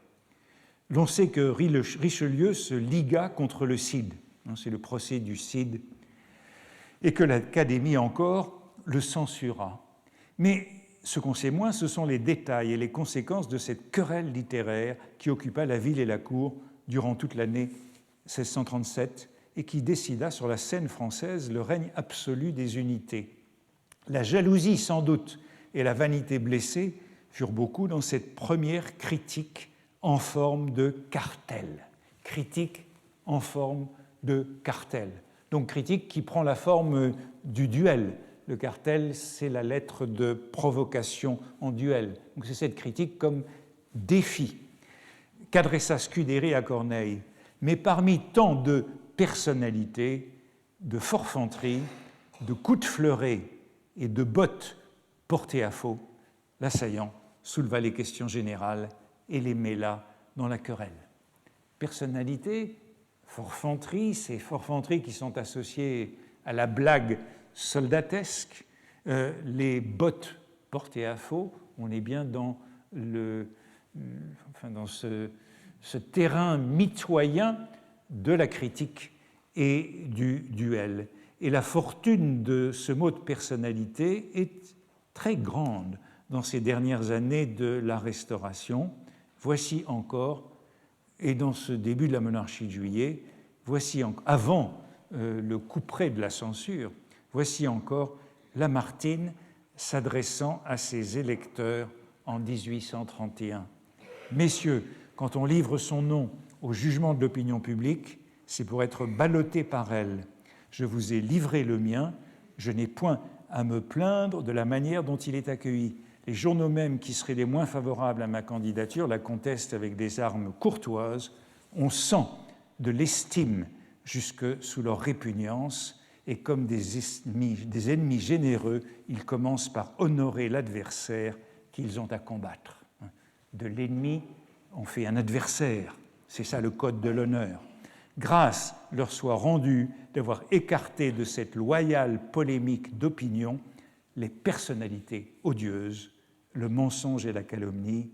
L'on sait que Richelieu se ligua contre le Cid, c'est le procès du Cid, et que l'Académie encore le censura. Mais ce qu'on sait moins, ce sont les détails et les conséquences de cette querelle littéraire qui occupa la ville et la cour durant toute l'année 1637 et qui décida sur la scène française le règne absolu des unités. La jalousie, sans doute, et la vanité blessée furent beaucoup dans cette première critique en forme de cartel. Critique en forme de cartel. Donc critique qui prend la forme du duel. Le cartel, c'est la lettre de provocation en duel. Donc c'est cette critique comme défi qu'adressa Scudéry à Corneille. Mais parmi tant de personnalités, de forfanteries, de coups de fleuret et de bottes portées à faux, l'assaillant souleva les questions générales et les mêla dans la querelle. Personnalité, forfanterie, ces forfanteries qui sont associées à la blague soldatesque, les bottes portées à faux, on est bien dans ce terrain mitoyen de la critique et du duel. Et la fortune de ce mot de personnalité est très grande dans ces dernières années de la Restauration. Voici encore, et dans ce début de la monarchie de Juillet, voici avant le couperet de la censure, voici encore Lamartine s'adressant à ses électeurs en 1831. « Messieurs, Quand on livre son nom au jugement de l'opinion publique, c'est pour être ballotté par elle. Je vous ai livré le mien, je n'ai point à me plaindre de la manière dont il est accueilli. Les journaux même qui seraient les moins favorables à ma candidature la contestent avec des armes courtoises. On sent de l'estime jusque sous leur répugnance, et comme des ennemis généreux, ils commencent par honorer l'adversaire qu'ils ont à combattre. De l'ennemi, on fait un adversaire. C'est ça le code de l'honneur. Grâce leur soit rendue d'avoir écarté de cette loyale polémique d'opinion les personnalités odieuses, le mensonge et la calomnie,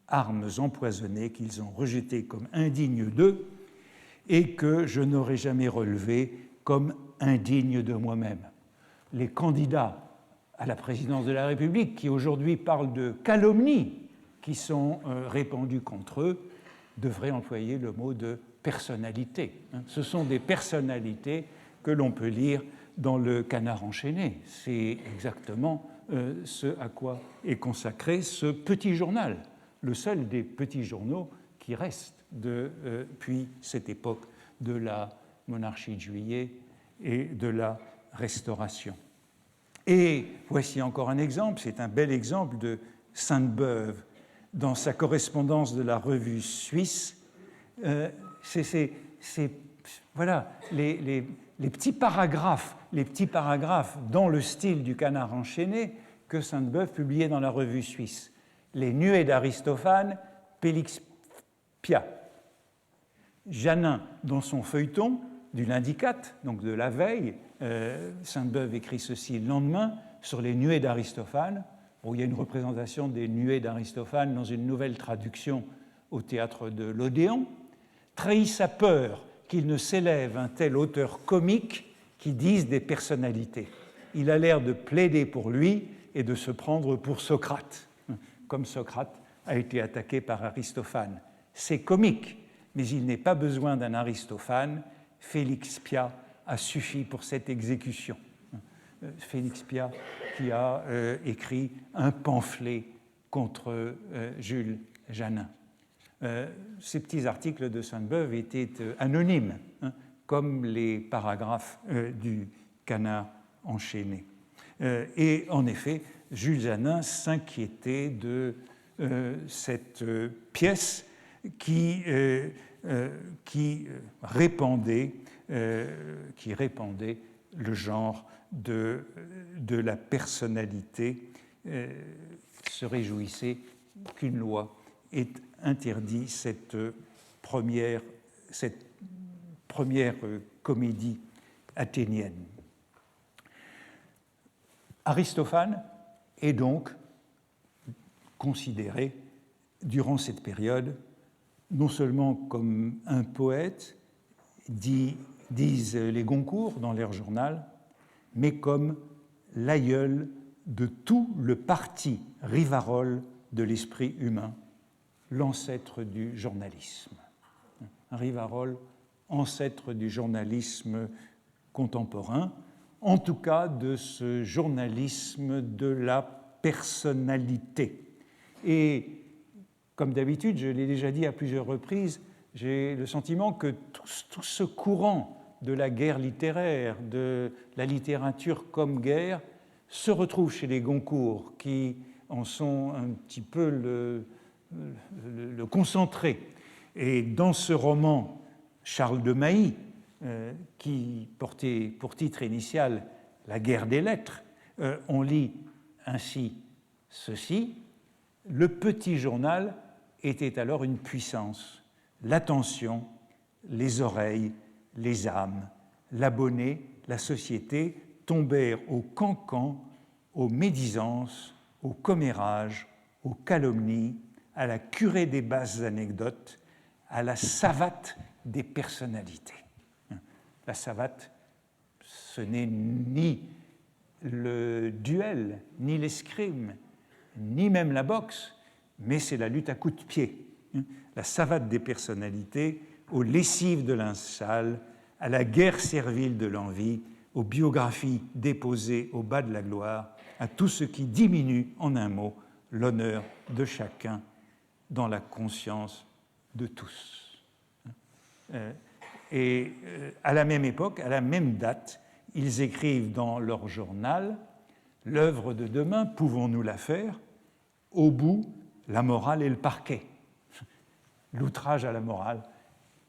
armes empoisonnées qu'ils ont rejetées comme indignes d'eux et que je n'aurais jamais relevées comme indignes de moi-même. Les candidats à la présidence de la République, qui aujourd'hui parlent de calomnies qui sont répandues contre eux, devraient employer le mot de personnalité. Ce sont des personnalités que l'on peut lire dans le Canard enchaîné. C'est exactement ce à quoi est consacré ce petit journal, le seul des petits journaux qui restent depuis cette époque de la monarchie de Juillet et de la Restauration. Et voici encore un exemple, c'est un bel exemple de Sainte-Beuve dans sa correspondance de la revue suisse. Voilà, les petits paragraphes dans le style du Canard enchaîné que Sainte-Beuve publiait dans la revue suisse. Les nuées d'Aristophane, Pélix Pia. Janin, dans son feuilleton du lundi 4, donc de la veille, Sainte-Beuve écrit ceci le lendemain sur les nuées d'Aristophane. Bon, il y a une représentation des nuées d'Aristophane dans une nouvelle traduction au théâtre de l'Odéon. Trahit sa peur qu'il ne s'élève un tel auteur comique qui dise des personnalités. Il a l'air de plaider pour lui et de se prendre pour Socrate, comme Socrate a été attaqué par Aristophane. C'est comique, mais il n'est pas besoin d'un Aristophane. Félix Pia a suffi pour cette exécution. Félix Pia qui a écrit un pamphlet contre Jules Janin. Ces petits articles de Sainte-Beuve étaient anonymes, comme les paragraphes du Canard enchaîné. Et en effet, Jules Janin s'inquiétait de cette pièce qui répandait le genre de la personnalité, se réjouissait qu'une loi ait interdit cette première comédie athénienne. Aristophane est donc considéré durant cette période non seulement comme un poète, disent les Goncourt dans leur journal, mais comme l'aïeul de tout le parti Rivarol de l'esprit humain, l'ancêtre du journalisme. Rivarol, ancêtre du journalisme contemporain, en tout cas de ce journalisme de la personnalité. Et comme d'habitude, je l'ai déjà dit à plusieurs reprises, j'ai le sentiment que tout ce courant de la guerre littéraire, de la littérature comme guerre, se retrouve chez les Goncourt, qui en sont un petit peu le concentré. Et dans ce roman, Charles de Mailly, qui portait pour titre initial « La guerre des lettres », on lit ainsi ceci: « Le petit journal était alors une puissance. L'attention, les oreilles, les âmes, l'abonné, la société tombèrent au cancan, aux médisances, aux commérages, aux calomnies, à la curée des basses anecdotes, à la savate des personnalités. » La savate, ce n'est ni le duel, ni l'escrime, ni même la boxe, mais c'est la lutte à coups de pied. La savate des personnalités, aux lessives de linge sale, à la guerre servile de l'envie, aux biographies déposées au bas de la gloire, à tout ce qui diminue, en un mot, l'honneur de chacun dans la conscience de tous. Et à la même époque, à la même date, ils écrivent dans leur journal « L'œuvre de demain, pouvons-nous la faire ? Au bout, la morale et le parquet. » L'outrage à la morale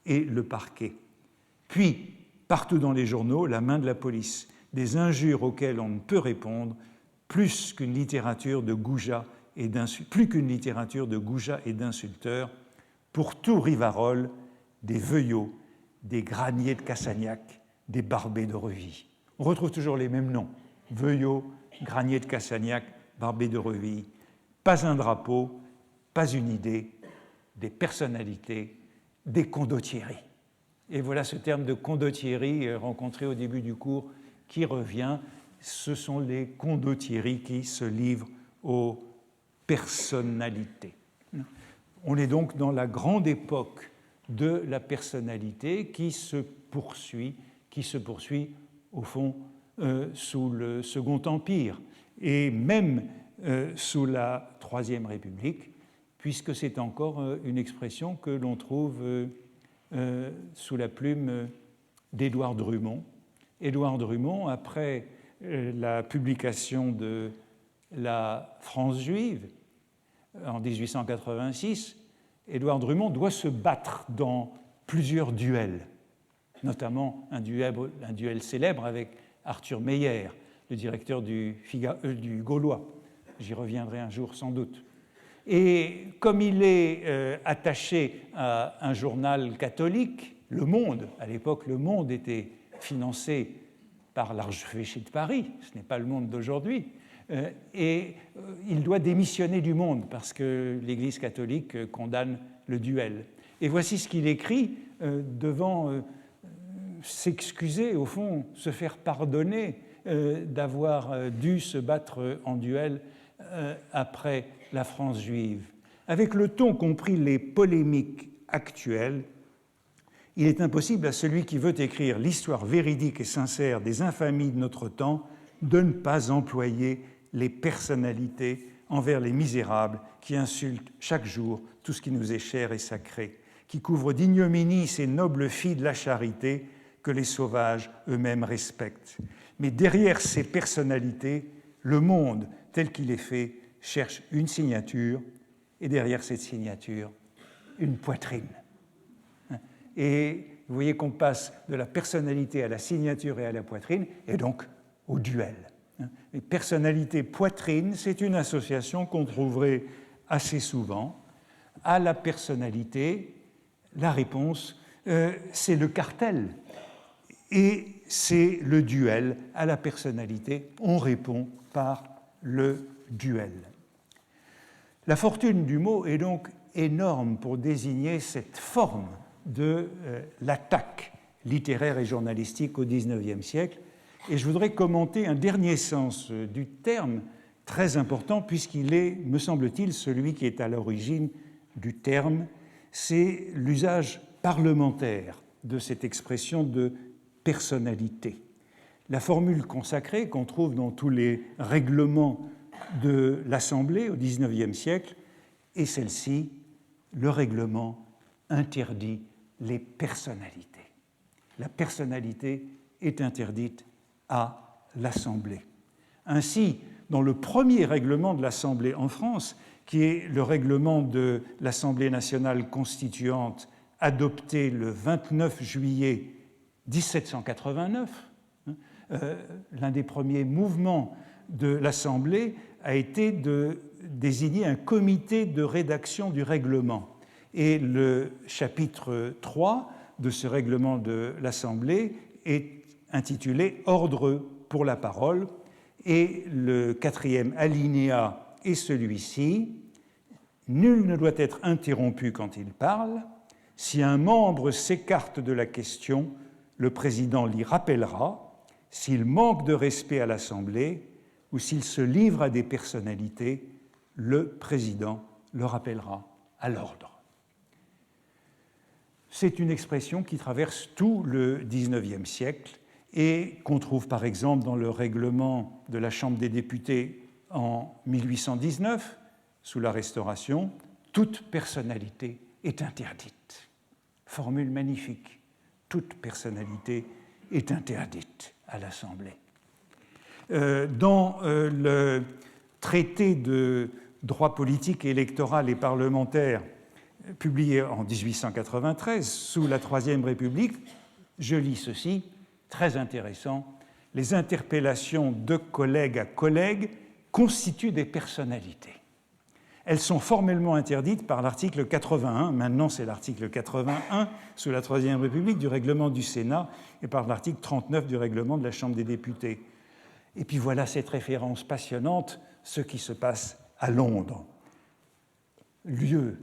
et le parquet. Puis, partout dans les journaux, la main de la police, des injures auxquelles on ne peut répondre, plus qu'une littérature de goujats et d'insulteurs, pour tout Rivarol, des Veuillot, des Granier de Cassagnac, des Barbet de Reville. On retrouve toujours les mêmes noms. Veuillot, Granier de Cassagnac, Barbet de Reville. Pas un drapeau, pas une idée, des personnalités, des condottieri. Et voilà ce terme de condottieri rencontré au début du cours qui revient. Ce sont les condottieri qui se livrent aux personnalités. On est donc dans la grande époque de la personnalité qui se poursuit au fond sous le Second Empire et même sous la Troisième République, puisque c'est encore une expression que l'on trouve sous la plume d'Édouard Drummond. Édouard Drummond, après la publication de La France juive en 1886, Édouard Drummond doit se battre dans plusieurs duels, notamment un duel célèbre avec Arthur Meyer, le directeur du Gaulois. J'y reviendrai un jour sans doute. Et comme il est attaché à un journal catholique, Le Monde, à l'époque Le Monde était financé par l'archevêché de Paris, ce n'est pas Le Monde d'aujourd'hui, et il doit démissionner du Monde parce que l'Église catholique condamne le duel. Et voici ce qu'il écrit devant s'excuser, au fond, se faire pardonner d'avoir dû se battre en duel après la France juive. Avec le ton qu'ont pris les polémiques actuelles, il est impossible à celui qui veut écrire l'histoire véridique et sincère des infamies de notre temps de ne pas employer les personnalités envers les misérables qui insultent chaque jour tout ce qui nous est cher et sacré, qui couvrent d'ignominie ces nobles filles de la charité que les sauvages eux-mêmes respectent. Mais derrière ces personnalités, le monde tel qu'il est fait cherche une signature, et derrière cette signature, une poitrine. Et vous voyez qu'on passe de la personnalité à la signature et à la poitrine, et donc au duel. Et personnalité, poitrine, c'est une association qu'on trouverait assez souvent. À la personnalité, la réponse, c'est le cartel, et c'est le duel. À la personnalité, on répond par le duel. La fortune du mot est donc énorme pour désigner cette forme de l'attaque littéraire et journalistique au XIXe siècle. Et je voudrais commenter un dernier sens du terme, très important, puisqu'il est, me semble-t-il, celui qui est à l'origine du terme. C'est l'usage parlementaire de cette expression de personnalité. La formule consacrée qu'on trouve dans tous les règlements de l'Assemblée au XIXe siècle est celle-ci: le règlement interdit les personnalités. La personnalité est interdite à l'Assemblée. Ainsi, dans le premier règlement de l'Assemblée en France, qui est le règlement de l'Assemblée nationale constituante adopté le 29 juillet 1789, l'un des premiers mouvements de l'Assemblée a été de désigner un comité de rédaction du règlement. Et le chapitre 3 de ce règlement de l'Assemblée est intitulé « Ordre pour la parole » et le quatrième alinéa est celui-ci: « Nul ne doit être interrompu quand il parle. Si un membre s'écarte de la question, le président l'y rappellera. S'il manque de respect à l'Assemblée ou s'il se livre à des personnalités, le président le rappellera à l'ordre. » C'est une expression qui traverse tout le XIXe siècle et qu'on trouve par exemple dans le règlement de la Chambre des députés en 1819, sous la Restauration. Toute personnalité est interdite. formule magnifique. Toute personnalité est interdite à l'Assemblée. Dans le traité de droit politique, électoral et parlementaire publié en 1893 sous la Troisième République, je lis ceci, très intéressant. Les interpellations de collègue à collègue constituent des personnalités. Elles sont formellement interdites par l'article 81, maintenant c'est l'article 81 sous la Troisième République du règlement du Sénat et par l'article 39 du règlement de la Chambre des députés. Et puis voilà cette référence passionnante, ce qui se passe à Londres, lieu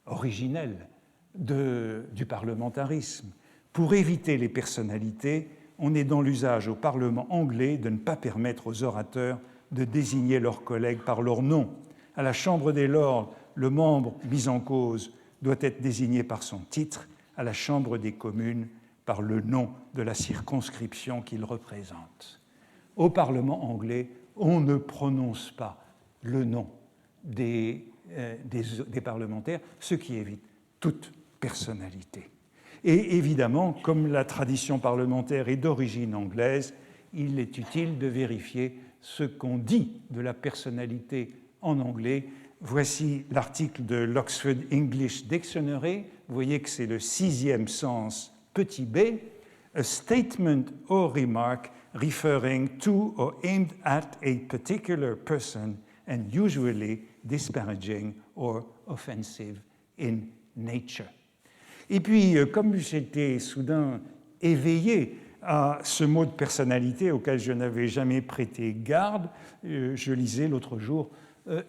originel du parlementarisme. Pour éviter les personnalités, on est dans l'usage au Parlement anglais de ne pas permettre aux orateurs de désigner leurs collègues par leur nom. À la Chambre des Lords, le membre mis en cause doit être désigné par son titre, à la Chambre des communes par le nom de la circonscription qu'il représente. Au Parlement anglais, on ne prononce pas le nom des parlementaires, ce qui évite toute personnalité. Et évidemment, comme la tradition parlementaire est d'origine anglaise, il est utile de vérifier ce qu'on dit de la personnalité en anglais. Voici l'article de l'Oxford English Dictionary. Vous voyez que c'est le 6e sens petit b. A statement or remark referring to or aimed at a particular person and usually disparaging or offensive in nature. Et puis, comme j'étais soudain éveillé à ce mot de personnalité auquel je n'avais jamais prêté garde, je lisais l'autre jour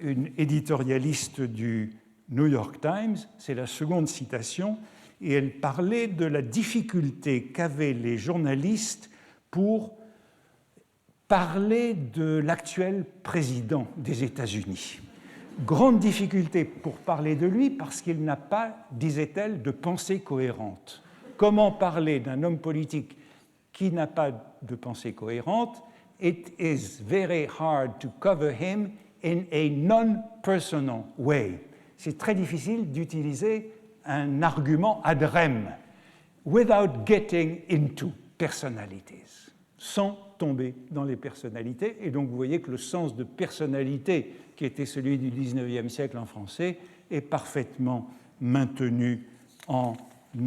une éditorialiste du New York Times, c'est la seconde citation, et elle parlait de la difficulté qu'avaient les journalistes pour parler de l'actuel président des États-Unis. Grande difficulté pour parler de lui parce qu'il n'a pas, disait-elle, de pensée cohérente. Comment parler d'un homme politique qui n'a pas de pensée cohérente? It is very hard to cover him in a non-personal way. C'est très difficile d'utiliser un argument ad rem, without getting into personalities, sans tomber dans les personnalités. Et donc vous voyez que le sens de personnalité qui était celui du XIXe siècle en français est parfaitement maintenu en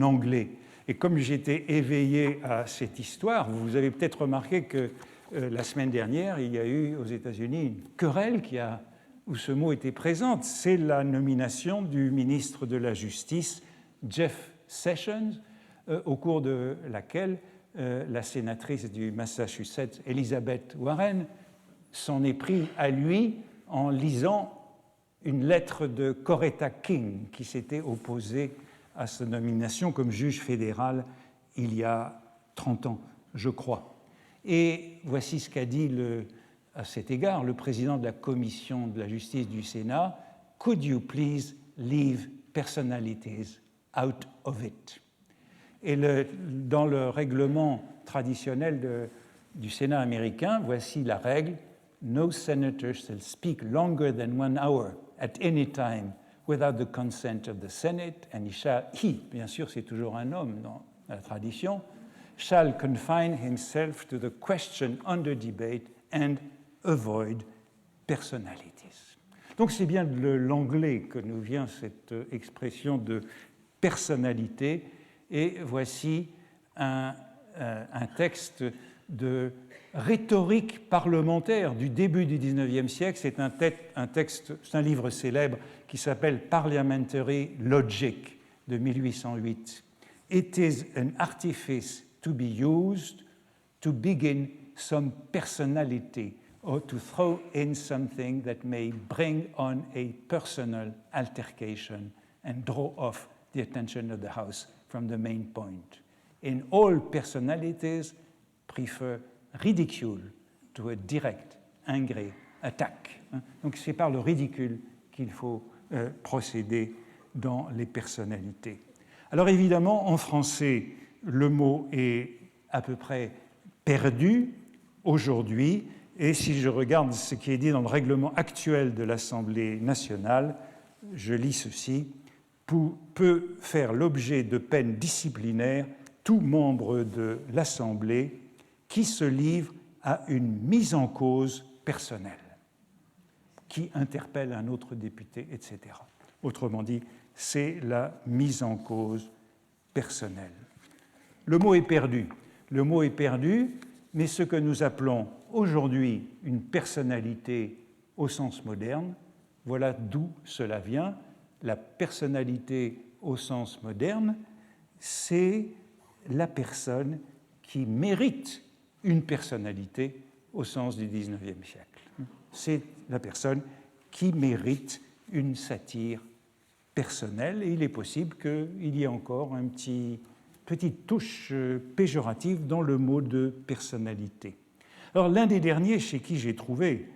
anglais. Et comme j'étais éveillé à cette histoire, vous avez peut-être remarqué que la semaine dernière, il y a eu aux États-Unis une querelle où ce mot était présent. C'est la nomination du ministre de la Justice, Jeff Sessions, au cours de laquelle la sénatrice du Massachusetts, Elizabeth Warren, s'en est pris à lui en lisant une lettre de Coretta King qui s'était opposée à sa nomination comme juge fédéral il y a 30 ans, je crois. Et voici ce qu'a dit à cet égard le président de la Commission de la justice du Sénat: « Could you please leave personalities out of it ?» Et dans le règlement traditionnel du Sénat américain, voici la règle: « No senator shall speak longer than 1 hour at any time without the consent of the Senate, and he, bien sûr c'est toujours un homme dans la tradition, shall confine himself to the question under debate and avoid personalities. » Donc c'est bien de l'anglais que nous vient cette expression de personnalité, et voici un texte de rhétorique parlementaire du début du XIXe siècle. C'est c'est un livre célèbre qui s'appelle Parliamentary Logic de 1808. It is an artifice to be used to begin some personality or to throw in something that may bring on a personal altercation and draw off the attention of the House from the main point. In all personalities prefer ridicule to a direct, angry attack. Donc c'est par le ridicule qu'il faut procéder dans les personnalités. Alors évidemment, en français, le mot est à peu près perdu aujourd'hui, et si je regarde ce qui est dit dans le règlement actuel de l'Assemblée nationale, je lis ceci: « peut faire l'objet de peines disciplinaires tout membre de l'Assemblée qui se livre à une mise en cause personnelle, qui interpelle un autre député, etc. Autrement dit, c'est la mise en cause personnelle. Le mot est perdu. Le mot est perdu, mais ce que nous appelons aujourd'hui une personnalité au sens moderne, voilà d'où cela vient. La personnalité au sens moderne, c'est la personne qui mérite une personnalité au sens du XIXe siècle. C'est la personne qui mérite une satire personnelle, et il est possible qu'il y ait encore une petite touche péjorative dans le mot de personnalité. Alors, l'un des derniers chez qui j'ai trouvé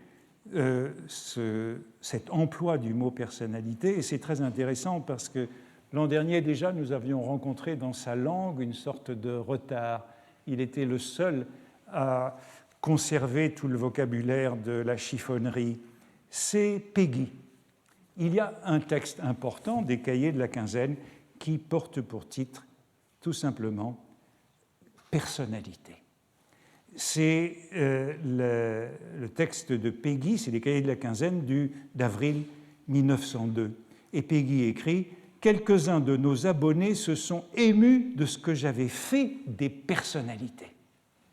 cet emploi du mot personnalité, et c'est très intéressant parce que l'an dernier déjà nous avions rencontré dans sa langue une sorte de retard. Il était le seul à conserver tout le vocabulaire de la chiffonnerie. C'est Péguy. Il y a un texte important des Cahiers de la Quinzaine qui porte pour titre tout simplement personnalité. C'est le texte de Péguy, c'est les Cahiers de la Quinzaine d'avril 1902. Et Péguy écrit « Quelques-uns de nos abonnés se sont émus de ce que j'avais fait des personnalités »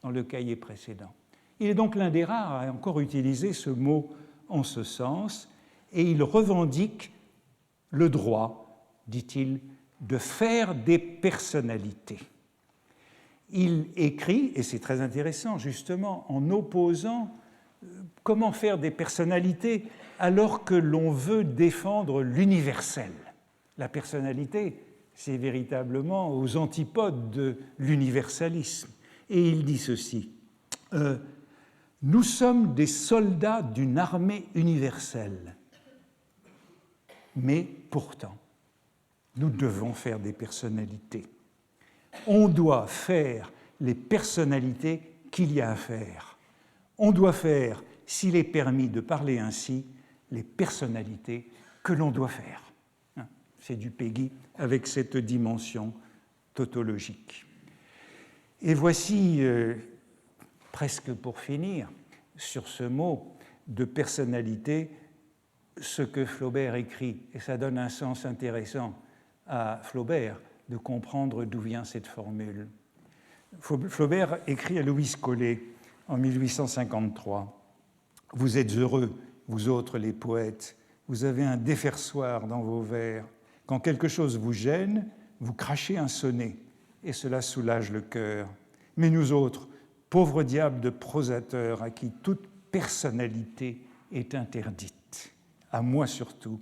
dans le cahier précédent. Il est donc l'un des rares à encore utiliser ce mot en ce sens, et il revendique le droit, dit-il, de faire des personnalités. Il écrit, et c'est très intéressant justement, en opposant comment faire des personnalités alors que l'on veut défendre l'universel. La personnalité, c'est véritablement aux antipodes de l'universalisme. Et il dit ceci, nous sommes des soldats d'une armée universelle, mais pourtant, nous devons faire des personnalités. On doit faire les personnalités qu'il y a à faire. On doit faire, s'il est permis de parler ainsi, les personnalités que l'on doit faire. C'est du Péguy avec cette dimension tautologique. Et voici, presque pour finir, sur ce mot de personnalité, ce que Flaubert écrit, et ça donne un sens intéressant à Flaubert de comprendre d'où vient cette formule. Flaubert écrit à Louis Collet en 1853 « Vous êtes heureux, vous autres les poètes, vous avez un déversoir dans vos vers. Quand quelque chose vous gêne, vous crachez un sonnet, et cela soulage le cœur. Mais nous autres, pauvres diables de prosateurs à qui toute personnalité est interdite, à moi surtout,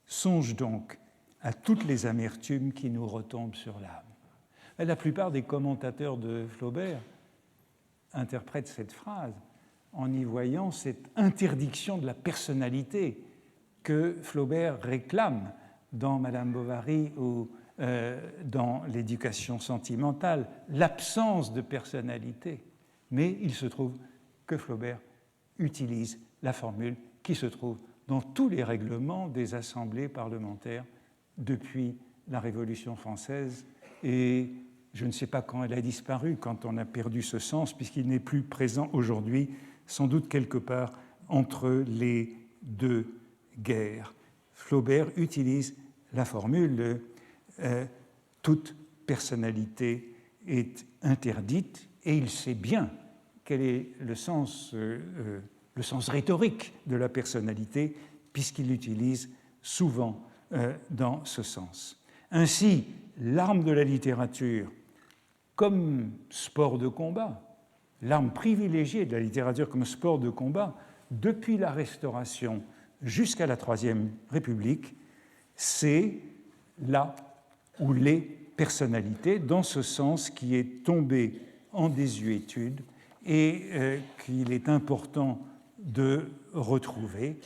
songe donc à toutes les amertumes qui nous retombent sur l'âme. » La plupart des commentateurs de Flaubert interprètent cette phrase en y voyant cette interdiction de la personnalité que Flaubert réclame dans Madame Bovary ou dans l'éducation sentimentale, l'absence de personnalité. Mais il se trouve que Flaubert utilise la formule qui se trouve dans tous les règlements des assemblées parlementaires depuis la Révolution française, et je ne sais pas quand elle a disparu, quand on a perdu ce sens, puisqu'il n'est plus présent aujourd'hui, sans doute quelque part entre les deux guerres. Flaubert utilise la formule « toute personnalité est interdite », et il sait bien quel est le sens rhétorique de la personnalité, puisqu'il l'utilise souvent dans ce sens. Ainsi, l'arme de la littérature, comme sport de combat, l'arme privilégiée de la littérature comme sport de combat, depuis la Restauration jusqu'à la Troisième République, c'est là où les personnalités, dans ce sens qui est tombé en désuétude et qu'il est important de retrouver.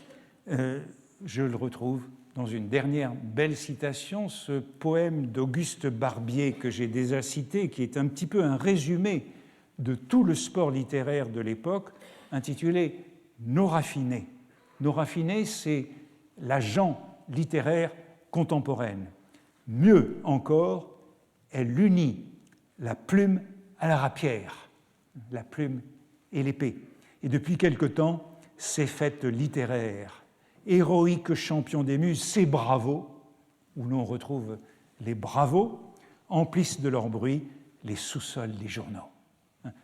Je le retrouve dans une dernière belle citation, ce poème d'Auguste Barbier que j'ai déjà cité, qui est un petit peu un résumé de tout le sport littéraire de l'époque, intitulé « Nos raffinés ». Nos raffinés, c'est la gent littéraire contemporaine. Mieux encore, elle unit la plume à la rapière, la plume et l'épée. Et depuis quelque temps, ces fêtes littéraires, héroïques champions des muses, ces bravos, où l'on retrouve les bravos, emplissent de leur bruit les sous-sols des journaux.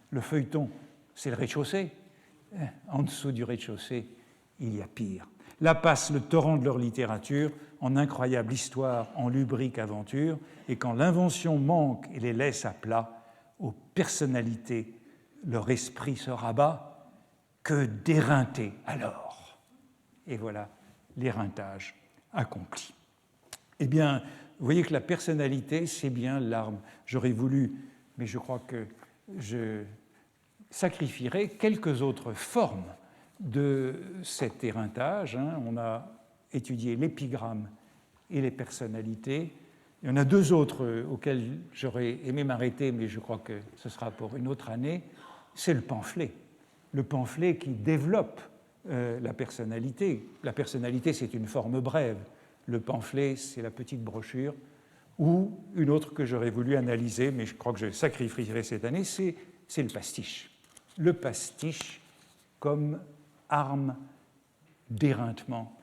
Le feuilleton, c'est le rez-de-chaussée. En dessous du rez-de-chaussée, il y a pire. Là passe le torrent de leur littérature, en incroyable histoire, en lubrique aventure, et quand l'invention manque et les laisse à plat, aux personnalités, leur esprit se rabat, que d'éreinter alors. Et voilà l'éreintage accompli. Eh bien, vous voyez que la personnalité, c'est bien l'arme. J'aurais voulu, mais je crois que je sacrifierai quelques autres formes de cet éreintage. On a étudié l'épigramme et les personnalités. Il y en a deux autres auxquels j'aurais aimé m'arrêter, mais je crois que ce sera pour une autre année. C'est le pamphlet. Le pamphlet qui développe la personnalité. La personnalité, c'est une forme brève. Le pamphlet, c'est la petite brochure. Ou une autre que j'aurais voulu analyser, mais je crois que je sacrifierai cette année, c'est le pastiche. Le pastiche comme arme d'éreintement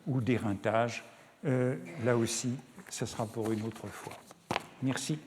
ou d'éreintage. Là aussi, ce sera pour une autre fois. Merci.